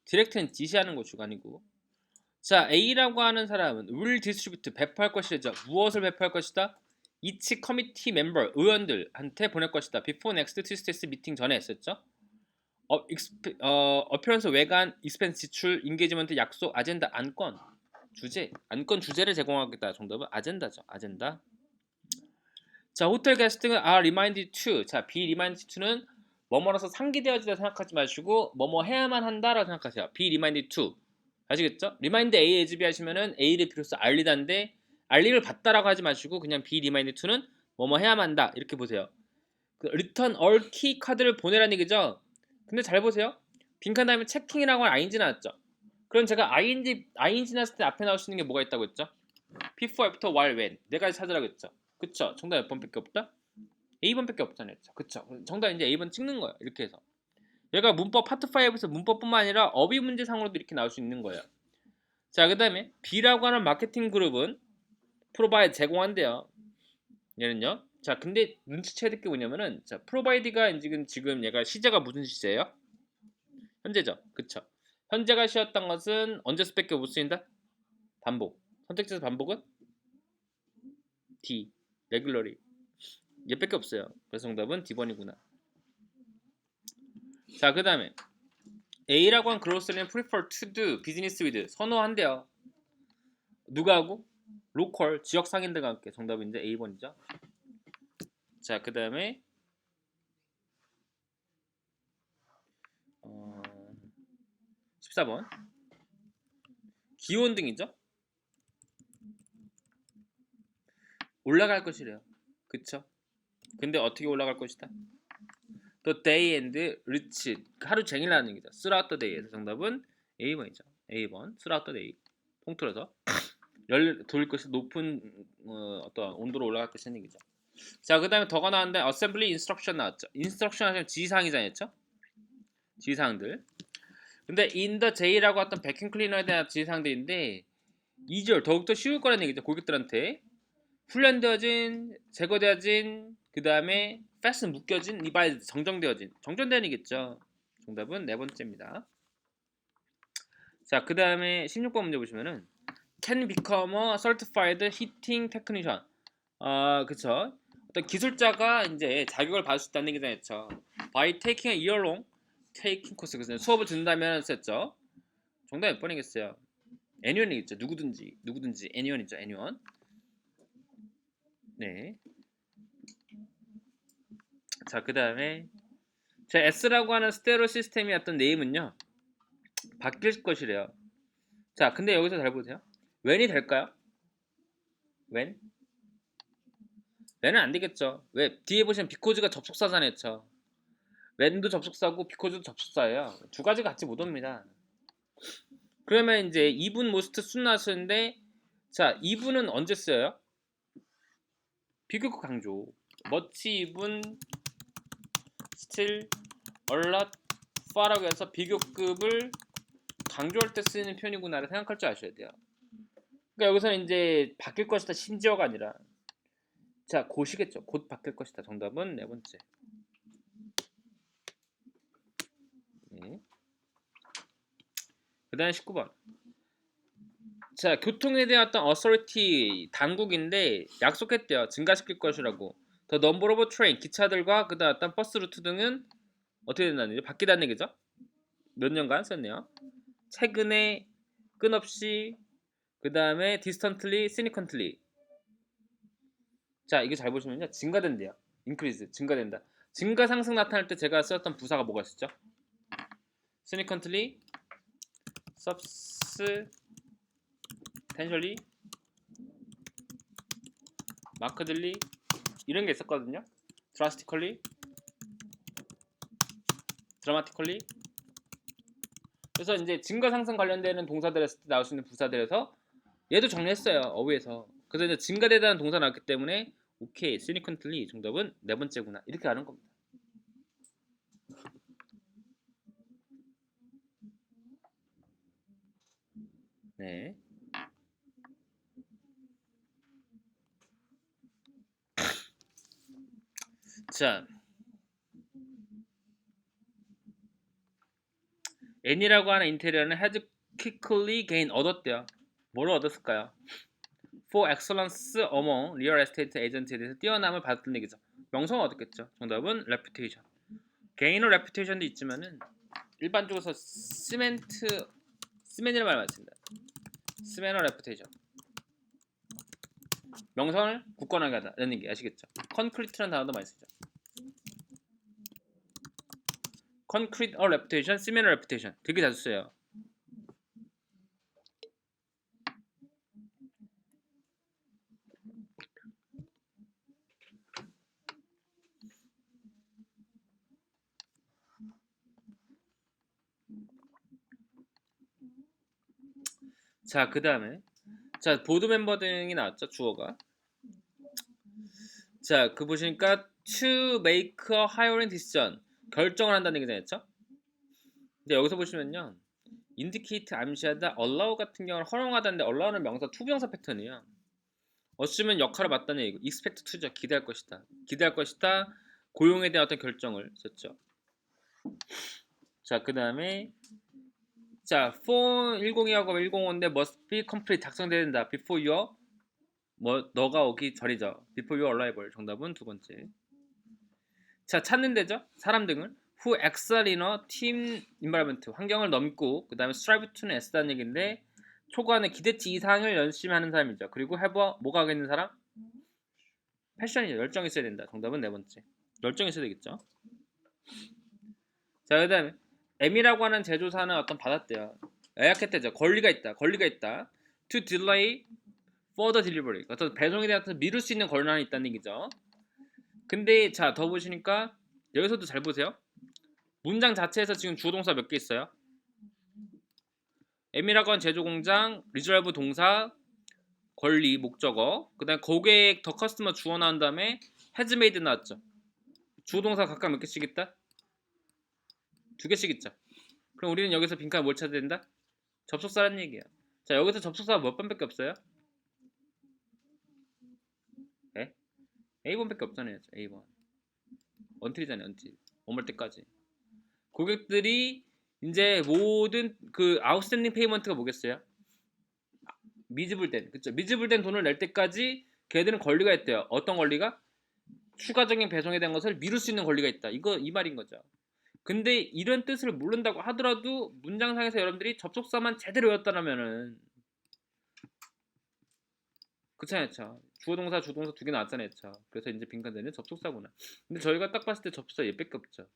direct는 지시하는 거 주관이고. 자, A라고 하는 사람은 will distribute 배포할 것이죠. 무엇을 배포할 것이다? each committee member 의원들한테 보낼 것이다. before next Tuesday's meeting 전에 했었죠. appearance 외관 expense 지출 engagement 약속 아젠다 안건 주제 안건 주제를 제공하겠다. 정답은 아젠다죠. 아젠다. 자, 호텔 게스트는 are reminded to. 자, be reminded to는 뭐뭐라서 상기되어지다 생각하지 마시고 뭐뭐 해야만 한다라고 생각하세요. be reminded to. 아시겠죠? remind A as B 하시면은 A를 비로소 알리다인데 알리를 받다라고 하지 마시고 그냥 be reminded to는 뭐뭐 해야만 한다 이렇게 보세요. 그 return all key 카드를 보내라는 얘기죠. 근데 잘 보세요. 빈칸 다음에 체킹이라고 하는 ing 나왔죠. 그럼 제가 ing 나왔을 때 앞에 나올 수 있는 게 뭐가 있다고 했죠? before, after, while, when 네 가지 찾으라고 했죠. 그쵸? 정답 몇 번밖에 없다? A번밖에 없잖아요. 그쵸? 정답 이제 A번 찍는 거예요. 이렇게 해서 얘가 문법 파트 5에서 문법뿐만 아니라 어휘 문제상으로도 이렇게 나올 수 있는 거예요. 자, 그 다음에 B라고 하는 마케팅 그룹은 프로바이드 제공한대요. 얘는요. 자, 근데 눈치채야 될 게 뭐냐면은 자, 프로바이드가 지금 얘가 시제가 무슨 시제예요? 현재죠. 그쵸? 현재가 쉬었던 것은 언제서밖에 못 쓰인다? 반복. 선택지에서 반복은 D. 레귤러리. 얘밖에 없어요. 그래서 정답은 D번이구나. 자, 그 다음에 A라고 한 그로스는 prefer to do business with 선호한대요. 누가 하고? 로컬 지역 상인들과 함께. 정답은 이제 A번이죠. 자, 그 다음에 14번 기온 등이죠. 올라갈 것이래요. 그쵸? 근데 어떻게 올라갈 것이다? The day and reach 하루 종일이라는 얘기죠. throughout the day에서 정답은 A번이죠. A번 throughout the day 통틀어서 돌릴 것이 높은 어떤 온도로 올라갈 것이라는 얘기죠. 자, 그 다음에 더가 나왔는데 assembly instruction 나왔죠. instruction 하시면 지시사항이잖아요. 지시사항들. 근데 in the J라고 했던 백행 클리너에 대한 지시사항들인데 2절 더욱더 쉬울 거라는 얘기죠. 고객들한테 훈련되어진, 제거되어진, 그 다음에 fasten 묶여진, revised 정정되어진, 정전되어진이겠죠. 정답은 네 번째입니다. 자, 그 다음에 16번 문제 보시면은 can become a certified heating technician. 그쵸. 어떤 기술자가 이제 자격을 받을 수 있다는 얘기잖아요. by taking a year long taking course. 그래서 수업을 듣는다면 했죠. 정답 몇 번이겠어요? anyone이겠죠. 누구든지 anyone이죠. anyone. 네. 자, 그 다음에 자, S라고 하는 스테레오 시스템의 어떤 네임은요 바뀔 것이래요. 자, 근데 여기서 잘 보세요. when이 될까요? when? when은 안 되겠죠. 왜? 뒤에 보시면 because가 접속사잖아요. when도 접속사고 because도 접속사예요. 두 가지 같이 못 옵니다. 그러면 이제 even, most, soon 나왔었는데 자, even은 언제 써요? 비교급 강조. much, even, still, a lot, far라고 해서 비교급을 강조할 때 쓰이는 표현이구나를 생각할 줄 아셔야 돼요. 그러니까 여기서는 이제 바뀔 것이다 심지어가 아니라 자, 곧이겠죠. 곧 바뀔 것이다. 정답은 네 번째. 네. 그 다음에 19번. 자, 교통에 대한 어떤 authority, 당국인데 약속했대요. 증가시킬 것이라고. The number of train, 기차들과 그 다음 어떤 버스 루트 등은 어떻게 된다는 얘기죠? 바뀌다는 얘기죠? 몇 년간 썼네요. 최근에, 끝없이, 그 다음에 distantly, significantly. 자, 이게 잘 보시면요. 증가된대요. increase, 증가된다. 증가 상승 나타날 때 제가 썼던 부사가 뭐가 있었죠? significantly, substantially, markedly 이런 게 있었거든요. drastically, dramatically. 그래서 이제 증가 상승 관련되는 동사들 했을 때 나올 수 있는 부사들에서 얘도 정리했어요. 어휘에서. 그래서 이제 증가되다는 동사 나왔기 때문에 오케이, significantly 정답은 네 번째구나. 이렇게 하는 겁니다. 네. 자, N이라고 하는 인테리어는 has quickly gain 얻었대요. 뭐를 얻었을까요? For excellence among real estate agent에 대해서 뛰어남을 받았던 얘기죠. 명성을 얻었겠죠. 정답은 reputation. gain은 reputation도 있지만은 일반적으로 시멘이라는 말 맞습니다. 시멘어 reputation. 명성을 굳건하게 하다라는 얘기 아시겠죠? concrete라는 단어도 많이 쓰죠. concrete or reputation, cement or reputation 되게 자주 써요. 자, 그 다음에 자, 보드 멤버 등이 나왔죠, 주어가. 자, 그 보시니까 to make a hiring decision 결정을 한다는 얘기잖아요. 근데 여기서 보시면요, indicate 암시하다, allow 같은 경우는 허용하다인데 allow는 명사 투부정사 패턴이에요. assume은 역할을 맡다는 얘기고 expect to죠. 기대할 것이다. 기대할 것이다. 고용에 대한 어떤 결정을 썼죠. 자, 그 다음에 자, form 102하고 105인데 must be complete 작성돼야 된다. before your 너가 오기 전이죠. before your arrival. 정답은 두 번째. 자, 찾는 데죠. 사람 등을 who excel in a team environment 환경을 넘고 그 다음에 strive to는 애쓰다는 얘기인데 초과하는 기대치 이상을 열심히 하는 사람이죠. 그리고 have a 뭐가 하겠는 사람? 패션이죠. 열정이 있어야 된다. 정답은 네 번째. 열정이 있어야 되겠죠. 자, 그 다음에 M이라고 하는 제조사는 어떤 받았대요. 예약했대죠. 권리가 있다. to delay further delivery 어떤 배송에 대해서 미룰 수 있는 권한이 있다는 얘기죠. 근데 자, 더 보시니까 여기서도 잘 보세요. 문장 자체에서 지금 주어 동사 몇 개 있어요? M이라고 하는 제조공장, reserve 동사, 권리, 목적어, 그 다음에 고객, 더 커스터머 주어 나온 다음에 has made 나왔죠. 주어 동사 각각 몇 개씩 있다? 두 개씩 있죠. 그럼 우리는 여기서 빈칸 뭘 찾아야 된다? 접속사라는 얘기야. 자, 여기서 접속사가 몇 번밖에 없어요? 네? A번밖에 없잖아요. A번. 언틸이잖아요. 언틸. 머물 때까지. 고객들이 이제 모든 그 아웃스탠딩 페이먼트가 뭐겠어요? 미즈불된, 그쵸? 미즈불된 돈을 낼 때까지 걔들은 권리가 있대요. 어떤 권리가? 추가적인 배송에 대한 것을 미룰 수 있는 권리가 있다. 이 말인 거죠. 근데 이런 뜻을 모른다고 하더라도 문장상에서 여러분들이 접속사만 제대로 외웠다라면은 그렇잖아요. 주어동사, 주동사 두 개 나왔잖아요. 그래서 이제 빈칸되는 접속사구나. 근데 저희가 딱 봤을 때 접속사 얘밖에 없죠.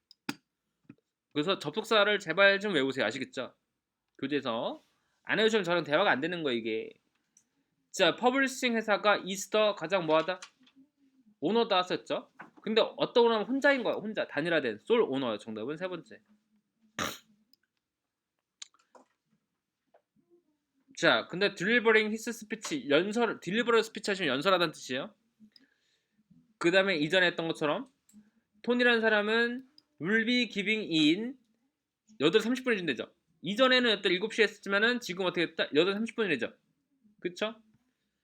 그래서 접속사를 제발 좀 외우세요. 아시겠죠? 교재에서 안 외우시면 저랑 대화가 안 되는 거예요. 이게 자, 퍼블리싱 회사가 이스더 가장 뭐하다? 오너다 썼죠. 근데 어떤 오너는 혼자인 거야. 혼자 단일화된 솔 오너예요. 정답은 세 번째. 자, 근데 delivering his speech deliver 스피치 하시면 연설하다는 뜻이에요. 그 다음에 이전에 했던 것처럼 톤이라는 사람은 will be giving in 8시 30분에 준대죠. 이전에는 어떤 7시에 했지만은 지금 어떻게 했다? 8시 30분이 되죠. 그쵸?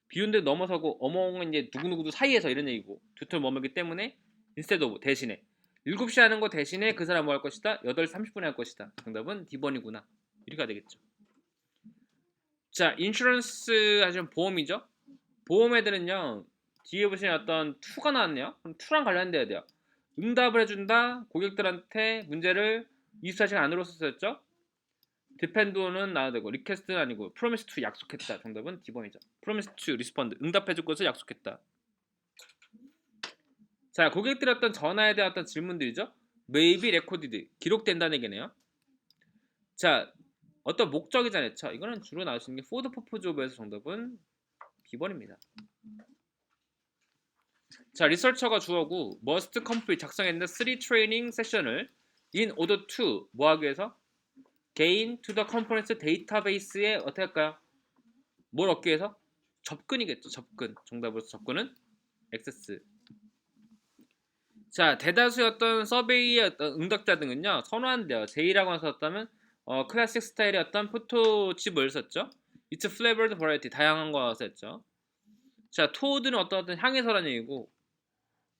비운데 넘어서고 어몽은 이제 누구누구도 사이에서 이런 얘기고 두툴 머물기 때문에 instead of 대신에 7시에 하는 거 대신에 그 사람 뭐 할 것이다? 8시 30분에 할 것이다. 정답은 D번이구나. 이렇게 되겠죠. 자, 인슈런스 하시면 보험이죠. 보험 애들은요. 뒤에 보시면 어떤 투가 나왔네요. 그럼 투랑 관련돼야 돼요. 응답을 해준다. 고객들한테 문제를 24시간 안으로 썼었죠. depend는 나와야 되고 request는 아니고 promise to 약속했다. 정답은 D번이죠. promise to respond 응답해줄 것을 약속했다. 자, 고객들의 어떤 전화에 대한 어떤 질문들이죠. may be recorded 기록된다는 얘기네요. 자, 어떤 목적이잖아요. 자, 이거는 주로 나올 수 있는 게 for the purpose of에서 정답은 B번입니다. 자, 리서처가 주어고 must complete 작성했는데 3 트레이닝 세션을 in order to 뭐 하기 위해서? gain to the conference database에 어떻게 할까요? 뭘 얻기 위해서? 접근이겠죠. 접근. 정답으로서 접근은 액세스. 자, 대다수의 어떤 서베이의 어떤 응답자 등은요 선호한대요. 제이라고 썼다면 클래식 스타일의 어떤 포토칩을 썼죠. It's flavored variety 다양한 거 썼죠. 자, 토드는 어떤 향에서라는 얘기고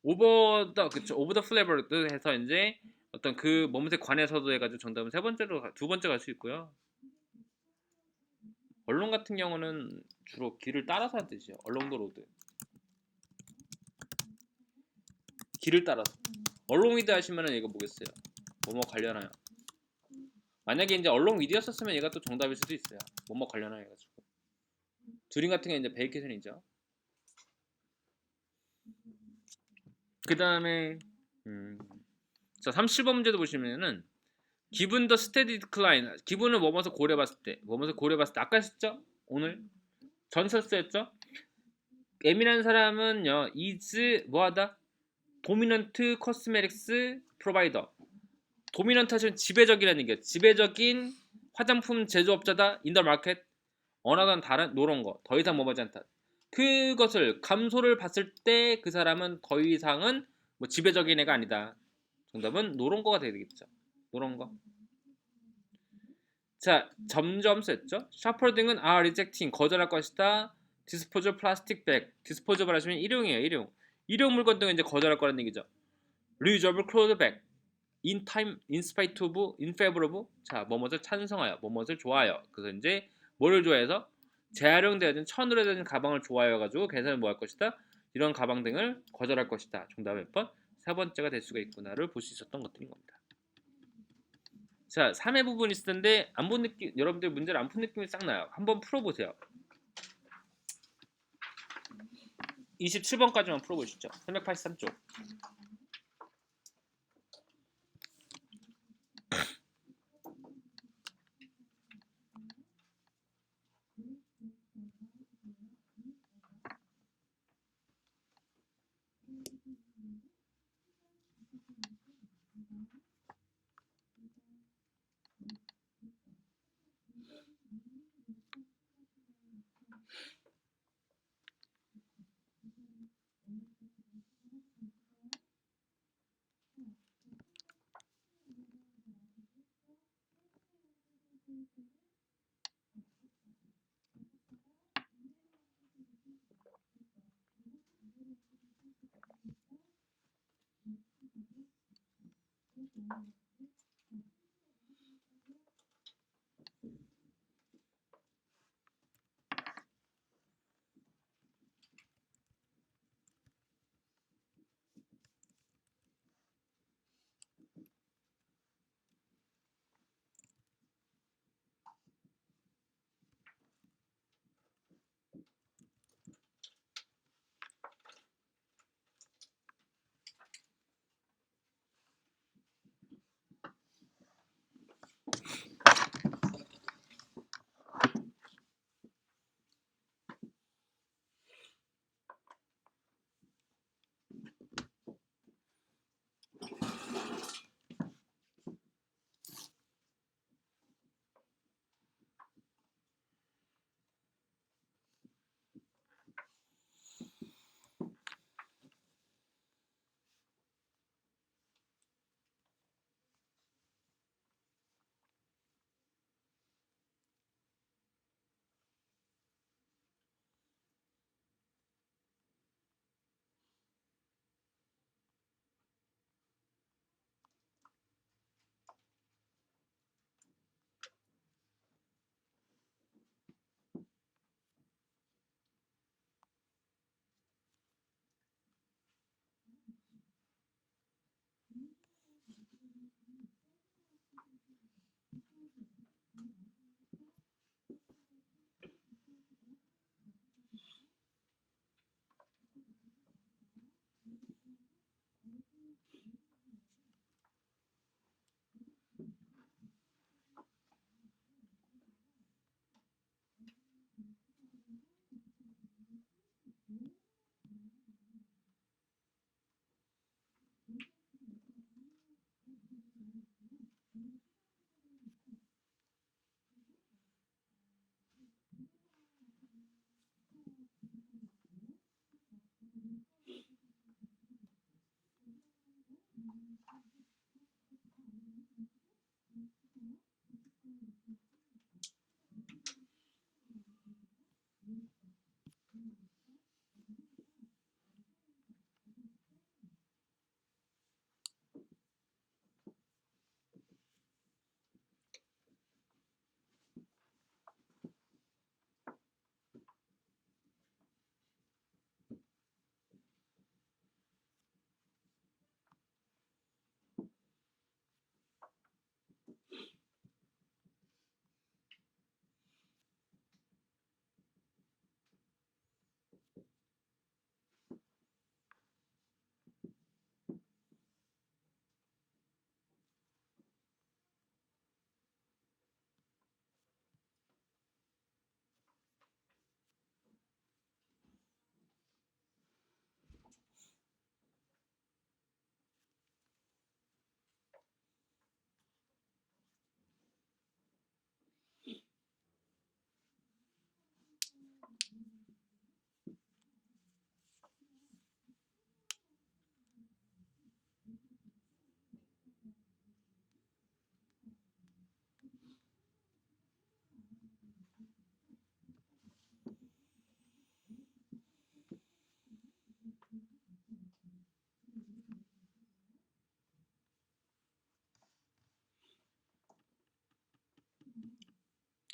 오버 더 플레이버드 해서 이제 어떤 그 뭐뭇에 관해서도 해가지고 정답은 두 번째 갈 수 있고요. 언론 같은 경우는 주로 길을 따라서 하는 뜻이에요. 언론도 로드. 길을 따라서. 언론 위드 하시면은 이거 뭐겠어요? 뭐뭐 관련하여. 만약에 이제 언론 위드였었으면 얘가 또 정답일 수도 있어요. 뭐뭐 관련하여 해가지고. 듀링 같은 게 이제 베이케이션이죠. 그 다음에 자 37번 문제도 보시면은 기분 더 스테디 디클라인 기분을 뭐뭐서 고려봤을 때 아까 했죠? 오늘 전설스였죠? 예민한 사람은요 is 뭐하다? 도미넌트 코스메틱스 프로바이더 도미넌트 하시면 지배적이라는 얘기예요. 지배적인 화장품 제조업자다 in the market 어나던 다른 노런 거 더 이상 뭐하지 않다. 그것을 감소를 봤을 때 그 사람은 더 이상은 뭐 지배적인 애가 아니다. 정답은 노런 거가 되겠죠. 노런 거. 자, 점점 썼죠. 샤퍼 등은 are rejecting 거절할 것이다. disposable plastic bag disposable 하시면 일회용이에요. 일회용 물건 등은 이제 거절할 거라는 얘기죠. reusable cloth bag in time in spite of in favor of 자, 뭐뭇을 찬성하여 뭐뭇을 좋아하여 그래서 이제 뭐를 좋아해서 재활용되어진 천으로 된 가방을 좋아해 가지고 계산을 뭐 할 것이다. 이런 가방 등을 거절할 것이다. 정답 몇 번? 세 번째가 될 수가 있구나를 볼 수 있었던 것들인 겁니다. 자, 3회 부분 있을 텐데 안 본 느낌 여러분들 문제를 안 푼 느낌이 싹 나요. 한번 풀어 보세요. 27번까지만 풀어 보시죠. 383쪽.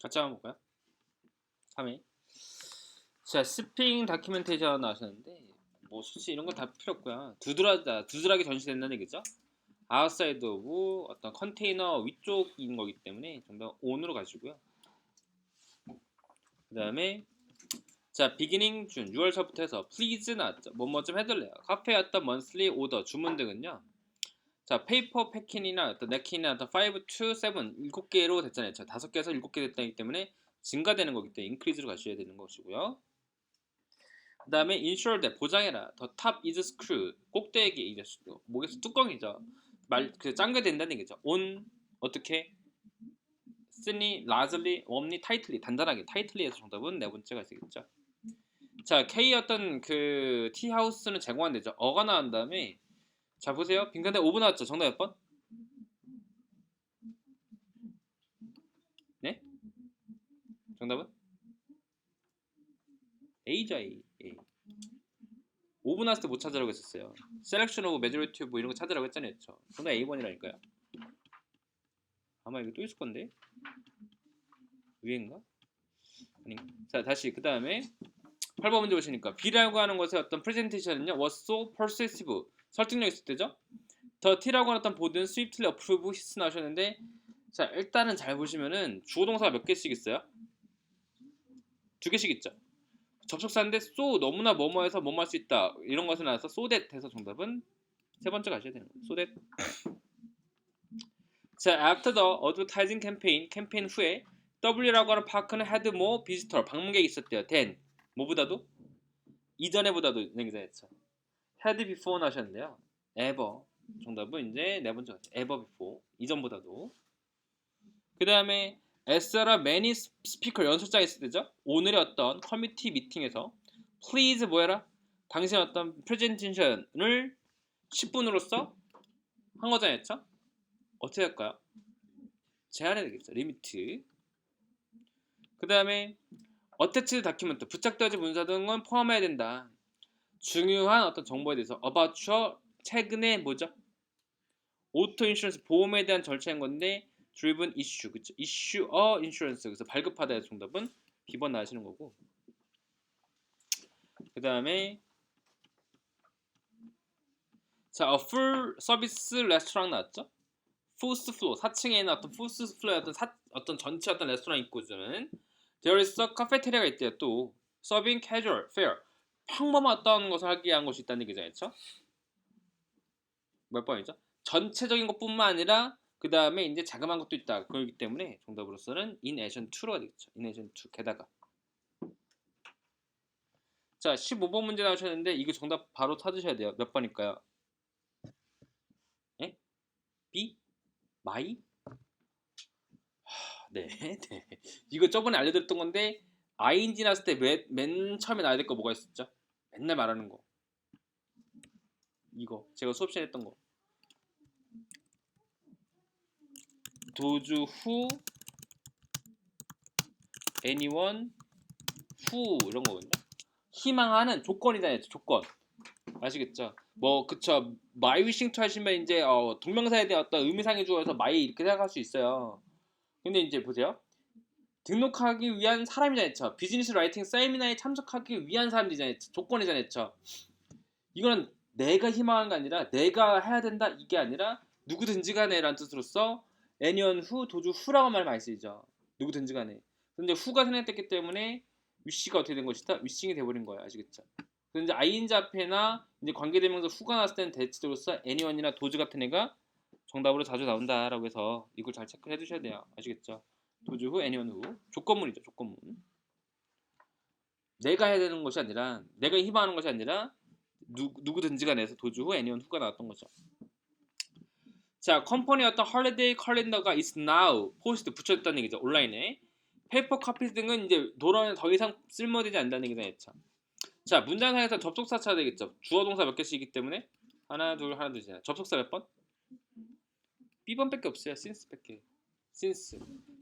같이 한번 볼까요? 3회. 자, 스핑 다큐멘테이션 나왔었는데 뭐 솔직히 이런 건 다 필요 없고요. 두드러기 전시된다는 얘기죠. 아웃사이드 오브 어떤 컨테이너 위쪽인 거기 때문에 정답 on으로 가시고요. 그 다음에 자, 비기닝 준 6월서부터 해서 please 나왔죠. 뭐뭐 좀 해달래요. 카페 어떤 monthly order 주문 등은요. 자, 페이퍼 패킨이나 어떤 냅킨이나 어떤 5 to 7 7개로 됐잖아요. 자, 5개에서 7개 됐다기 때문에 증가되는 거기 때문에 increase로 가셔야 되는 것이고요. 그 다음에 ensure that 보장해라. the top is screw 꼭대기 이제 목에서 뚜껑이죠. 짱게 된다는 얘기죠. on 어떻게 thinly, largely, warmly, tightly 단단하게 tightly에서 정답은 네 번째가 되겠죠. 자, K 어떤 그 티하우스는 제공한대죠. 어가 나온 다음에 자 보세요. 빈칸에 5분 나왔죠. 정답 몇 번? 네? 정답은? A죠. A. 5분 나왔을 때 못 찾으라고 했었어요. 셀렉션 오브 메조리티 뭐 이런 거 찾으라고 했잖아요. 정답 A번이라니까요. 아마 이거 또 있을 건데 위에인가? 아니. 자, 다시 그 다음에 8번 문제 보시니까 B라고 하는 것의 어떤 프레젠테이션은요 was so persuasive 설득력 있을 때죠. 더 T라고 하는 어떤 보드는 swiftly approve his 나오셨는데 자, 일단은 잘 보시면은 주어 동사가 몇 개씩 있어요? 2개씩 있죠. 접속사인데 so 너무나 뭐뭐해서 뭐뭐 할 수 있다 이런 것을 나와서 so that 해서 정답은 세 번째 가셔야 되는 거예요. so that. 자, after the advertising 캠페인 후에 W라고 하는 파크는 had more visitor 방문객이 있었대요. than 뭐보다도 이전에보다도 얘기했죠. had before 나오셨는데요. ever 정답은 이제 네 번째 같아요. ever before 이전보다도. 그 다음에 SR와 many speaker 연설자가 있을 때죠. 오늘의 어떤 커뮤니티 미팅에서 please 뭐해라? 당신 어떤 프레젠테이션을 10분으로서 한 거잖아요. 어떻게 할까요? 제한해야 되겠죠. 리미트. 그 다음에 어태치드 다큐멘트 부착되어진 문서 등은 포함해야 된다. 중요한 어떤 정보에 대해서 about your 최근에 뭐죠? 오토 인슈런스 보험에 대한 절차인 건데 driven issue 그쵸? issue a insurance 그래서 발급하다의 정답은 B번 나시는 거고. 그 다음에 자, a full service restaurant 나왔죠? fourth floor 4층에 있는 어떤 fourth floor의 어떤 전체 어떤 레스토랑 있고는 there is a cafeteria가 있대요. 또 serving casual fare 평범한 어떤 것을 하기 위한 것이 있다는 얘기잖아요. 몇 번이죠? 전체적인 것뿐만 아니라 그 다음에 이제 자그마한 것도 있다. 그렇기 때문에 정답으로서는 in addition to가 되겠죠. in addition to 게다가. 자, 15번 문제 나오셨는데 이거 정답 바로 찾으셔야 돼요. 몇 번일까요? 예? B? 마이? 네. 이거 저번에 알려드렸던 건데 ing 나왔을 때 맨 처음에 나와야 될 거 뭐가 있었죠? 맨날 말하는 거. 이거 제가 수업 시간에 했던 거. 도주 후 anyone who 이런 거거든요. 희망하는 조건이다. 조건. 아시겠죠? 뭐 그쵸. my wishing to 하시면 이제 동명사에 대한 어떤 의미상의 주어에서 my 이렇게 생각할 수 있어요. 근데 이제 보세요. 등록하기 위한 사람이잖아요. 비즈니스 라이팅 세미나에 참석하기 위한 사람들이잖아요. 조건이잖아요. 이거는 내가 희망하는 게 아니라 내가 해야 된다 이게 아니라 누구든지 간에 라는 뜻으로서 anyone who 도주 후라고 말 많이 쓰이죠. 누구든지 간에. 근데 후가 생략됐기 때문에 wish가 어떻게 된 것이다? wishing이 돼버린 거예요. 아시겠죠? 근데 이제 ing 앞에나 이제 관계대명사 후가 나왔을 때는 대체로서 anyone이나 도주 같은 애가 정답으로 자주 나온다라고 해서 이걸 잘 체크를 해두셔야 돼요. 아시겠죠? 도주 후, anyone 후. 조건문이죠. 조건문. 내가 해야 되는 것이 아니라 내가 희망하는 것이 아니라 누구든지 간에서 도주 후, anyone 후가 나왔던 거죠. 자, 컴퍼니 어떤 헐리데이 컬렌더가 is now 포스트 붙여졌다는 얘기죠. 온라인에. 페이퍼 커피 등은 이제 도로는 더 이상 쓸모되지 않는다는 얘기잖아요. 자, 문장상에서 접속사 찾아야 되겠죠. 주어 동사 몇 개씩이기 때문에 하나 둘이잖아요. 접속사 몇 번? B번밖에 없어요. since밖에.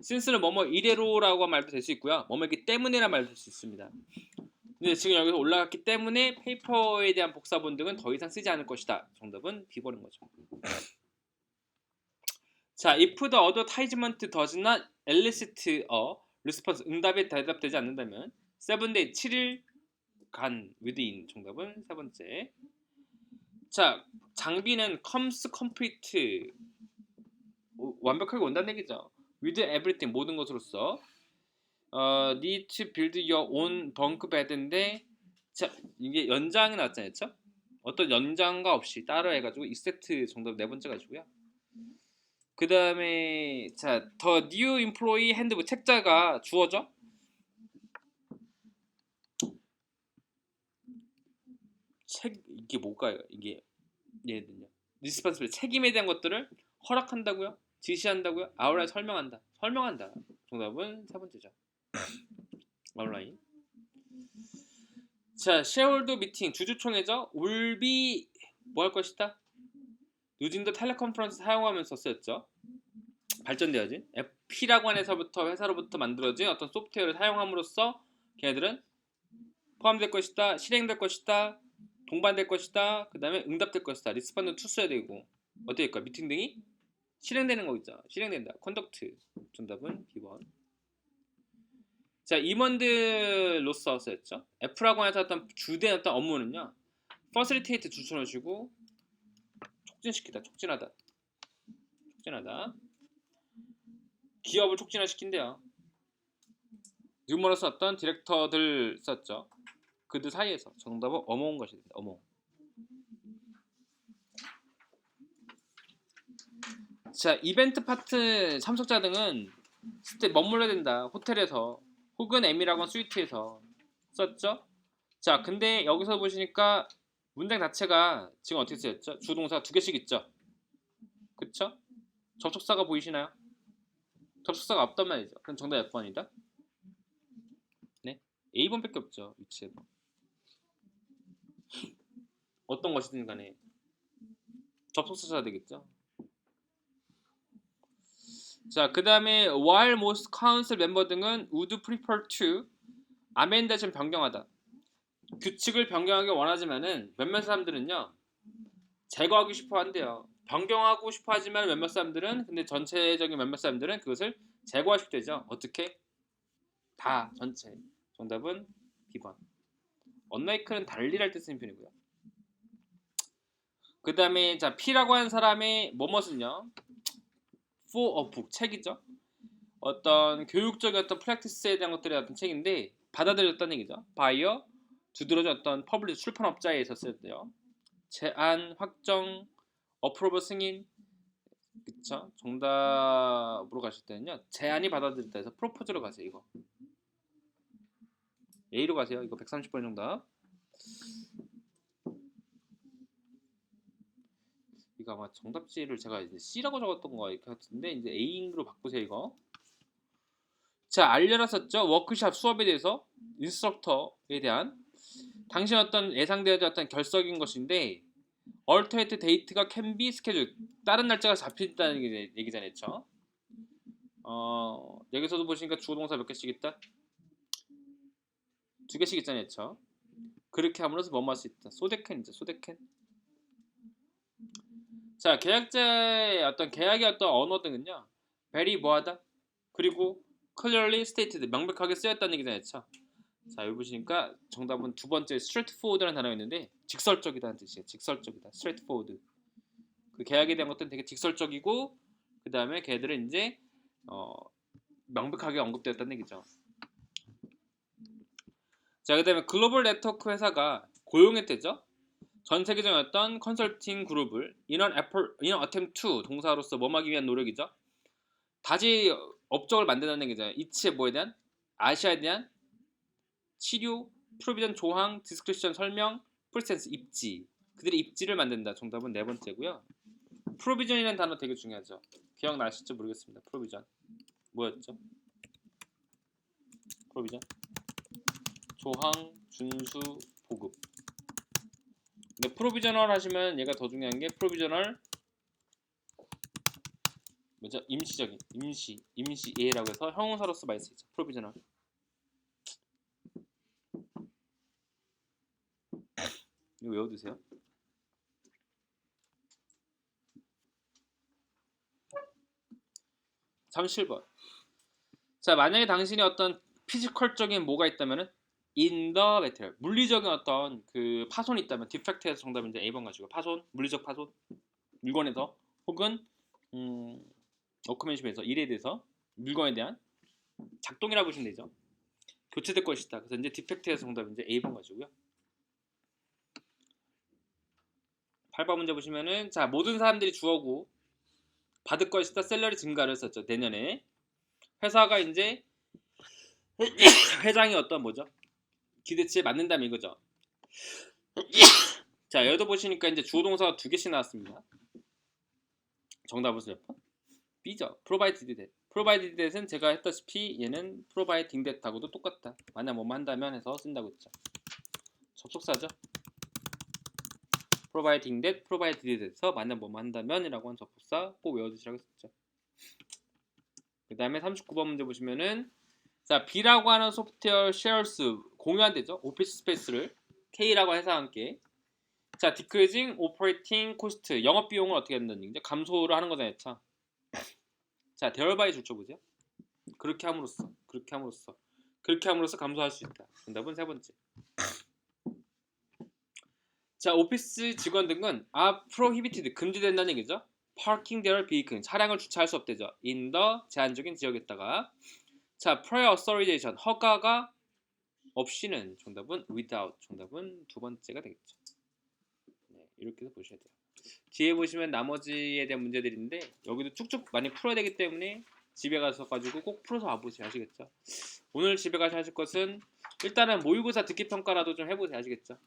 since는 뭐뭐 이래로라고 말도 될 수 있고요. 뭐뭐이기 때문에란 말도 될 수 있습니다. 근데 지금 여기서 올라갔기 때문에 페이퍼에 대한 복사본 등은 더 이상 쓰지 않을 것이다. 정답은 B번인 거죠. 자, if the advertisement does not elicit a response 응답에 대답되지 않는다면 7day 7일간 within 정답은 세 번째. 자, 장비는 comes complete 완벽하게 온다는 얘기죠. with everything 모든 것으로서 need to build your own bunk bed인데 자 이게 연장이 나왔잖아요, 그렇죠? 어떤 연장과 없이 따로 해가지고 except 정답 네 번째 가지고요. 그 다음에 자 the new employee handbook 책자가 주어져. 책 이게 뭘까요? 이게 얘는요. responsibility 책임에 대한 것들을 허락한다고요? 지시한다고요? 아웃라인 설명한다. 설명한다. 정답은 세 번째죠. 아웃라인. 자, 쉐어홀더 미팅 주주총회죠. 올비 뭐 할 것이다? 누진더 텔레컨퍼런스 사용하면서 쓰였죠. 발전되어진 P라고 한에서부터 회사로부터 만들어진 어떤 소프트웨어를 사용함으로써 걔네들은 포함될 것이다, 실행될 것이다, 동반될 것이다, 그 다음에 응답될 것이다. 리스폰드 투 써야 되고 어떻게 될까? 미팅 등이 실행되는 거겠죠. 실행된다. 컨덕트. 정답은 B번. 자, 임원들로서 쓰였죠. F라고 해서 어떤 주된 어떤 업무는요. 퍼실리테이트 주천을 주고 촉진시키다. 촉진하다. 촉진하다. 기업을 촉진화시킨대요. 뉴머러스 어떤 디렉터들 썼죠. 그들 사이에서 정답은 어머운 것이 됩니다. 어머. 자, 이벤트 파트 참석자 등은 스테 머물러야 된다. 호텔에서 혹은 에미라곤 스위트에서 썼죠. 자, 근데 여기서 보시니까 문장 자체가 지금 어떻게 쓰였죠? 주동사 두 개씩 있죠. 그쵸? 접속사가 보이시나요? 접속사가 없단 말이죠. 그럼 정답 몇 번이다? 네, A번밖에 없죠. 위치에 어떤 것이든 간에 접속사 써야 되겠죠. 자, 그 다음에 while most council member 등은 would prefer to amend 좀 변경하다. 규칙을 변경하기 원하지만은 몇몇 사람들은요 제거하고 싶어 한대요. 변경하고 싶어 하지만 몇몇 사람들은 근데 전체적인 몇몇 사람들은 그것을 제거하고 싶대죠. 어떻게? 다 전체. 정답은 B번. unlike는 달리랄 때 쓰는 표현이고요. 그 다음에 자 P라고 하는 사람의 뭐뭇은요 for a book 책이죠. 어떤 교육적인 어떤 프랙티스에 대한 것들의 어떤 책인데 받아들였다는 얘기죠. 바이어 두드러진 어떤 퍼블리셔 출판업자에 있었을 때요. 제안, 확정, 어프로버 승인 그쵸? 정답으로 가실 때는요. 제안이 받아들였다 해서 프로포즈로 가세요. 이거 A로 가세요. 이거 130번 정답. 이거 아마 정답지를 제가 이제 C라고 적었던 거 같은데 이제 A로 바꾸세요. 이거. 자, 알려라 썼죠. 워크샵 수업에 대해서 인스트럭터에 대한 당신 어떤 예상되어진 어떤 결석인 것인데 얼터네이트 데이트가 can be scheduled 다른 날짜가 잡힌다는 얘기잖아요. 그렇죠? 여기서도 보시니까 주어 동사 몇 개씩 있다? 두 개씩 있잖아요. 그렇죠? 그렇게 함으로써 뭐뭐 할 수 있다. 소데캔이죠. 소데캔. 자, 계약자의 어떤 계약의 어떤 언어 등은요. very 뭐하다? 그리고 clearly stated 명백하게 쓰였다는 얘기잖아요. 그렇죠? 자, 여기 보시니까 정답은 두 번째 straightforward라는 단어가 있는데 직설적이다는 뜻이에요. 직설적이다. straightforward. 그 계약에 대한 것들은 되게 직설적이고 그 다음에 걔들은 이제 명백하게 언급되었다는 얘기죠. 자, 그 다음에 글로벌 네트워크 회사가 고용했대죠. 전 세계적인 어떤 컨설팅 그룹을 in an attempt to 동사로서 뭐하기 위한 노력이죠. 다시 업적을 만든다는 얘기잖아요. 이치에 뭐에 대한? 아시아에 대한 치료, 프로비전 조항, 디스크리션 설명, 프리센스 입지. 그들의 입지를 만든다. 정답은 네 번째고요. 프로비전이라는 단어 되게 중요하죠. 기억나실지 모르겠습니다. 프로비전 뭐였죠? 프로비전 조항, 준수, 보급. 근데 프로비저널 하시면 얘가 더 중요한 게 프로비저널 뭐죠? 임시적인 임시예라고 해서 형용사로서 많이 쓰이죠. 프로비저널. 이거 외워두세요. (37번) 자, 만약에 당신이 어떤 피지컬적인 뭐가 있다면은 in the material, 물리적인 어떤 그 파손이 있다면 defect에서 정답은 이제 A번 가지고 파손, 물리적 파손, 물건에서 혹은 워크맨십에서 일에 대해서 물건에 대한 작동이라고 보시면 되죠. 교체될 것이다. 그래서 이제 디펙트에서 정답은 이제 A번 가지고요. 8번 문제 보시면은 자, 모든 사람들이 주어고 받을 것이다. 셀러리 증가를 썼죠. 내년에 회사가 이제 회장이 어떤 뭐죠? 기대치에 맞는다면 이거죠. 자, 여기도 보시니까 이제 주어 동사가 2개씩 나왔습니다. 정답은 몇 번? B죠. provided that. provided that은 제가 했다시피 얘는 providing that하고도 똑같다. 만약 뭐뭐 한다면 해서 쓴다고 했죠. 접속사죠. providing that, provided that에서 만약 뭐뭐 한다면이라고 한 접속사 꼭 외워두시라고 했었죠. 그 다음에 39번 문제 보시면은 자, B라고 하는 소프트웨어 shares 공유한대죠. 오피스 스페이스를 K라고 해서 함께 자, decreasing operating cost 영업 비용을 어떻게 한다는 얘기죠? 감소를 하는 거잖아요. 자, thereby 줄쳐 보세요. 그렇게 함으로써 감소할 수 있다. 정답은 세 번째. 자, 오피스 직원 등은 are prohibited 금지된다는 얘기죠. parking their vehicle 차량을 주차할 수 없대죠. in the 제한적인 지역에다가 자, prior authorization 허가가 없이는 정답은 without 정답은 두 번째가 되겠죠. 네, 이렇게 해서 보셔야 돼요. 뒤에 보시면 나머지에 대한 문제들인데 여기도 쭉쭉 많이 풀어야 되기 때문에 집에 가서 가지고 꼭 풀어서 와보세요. 아시겠죠? 오늘 집에 가서 하실 것은 일단은 모의고사 듣기 평가라도 좀 해보세요. 아시겠죠?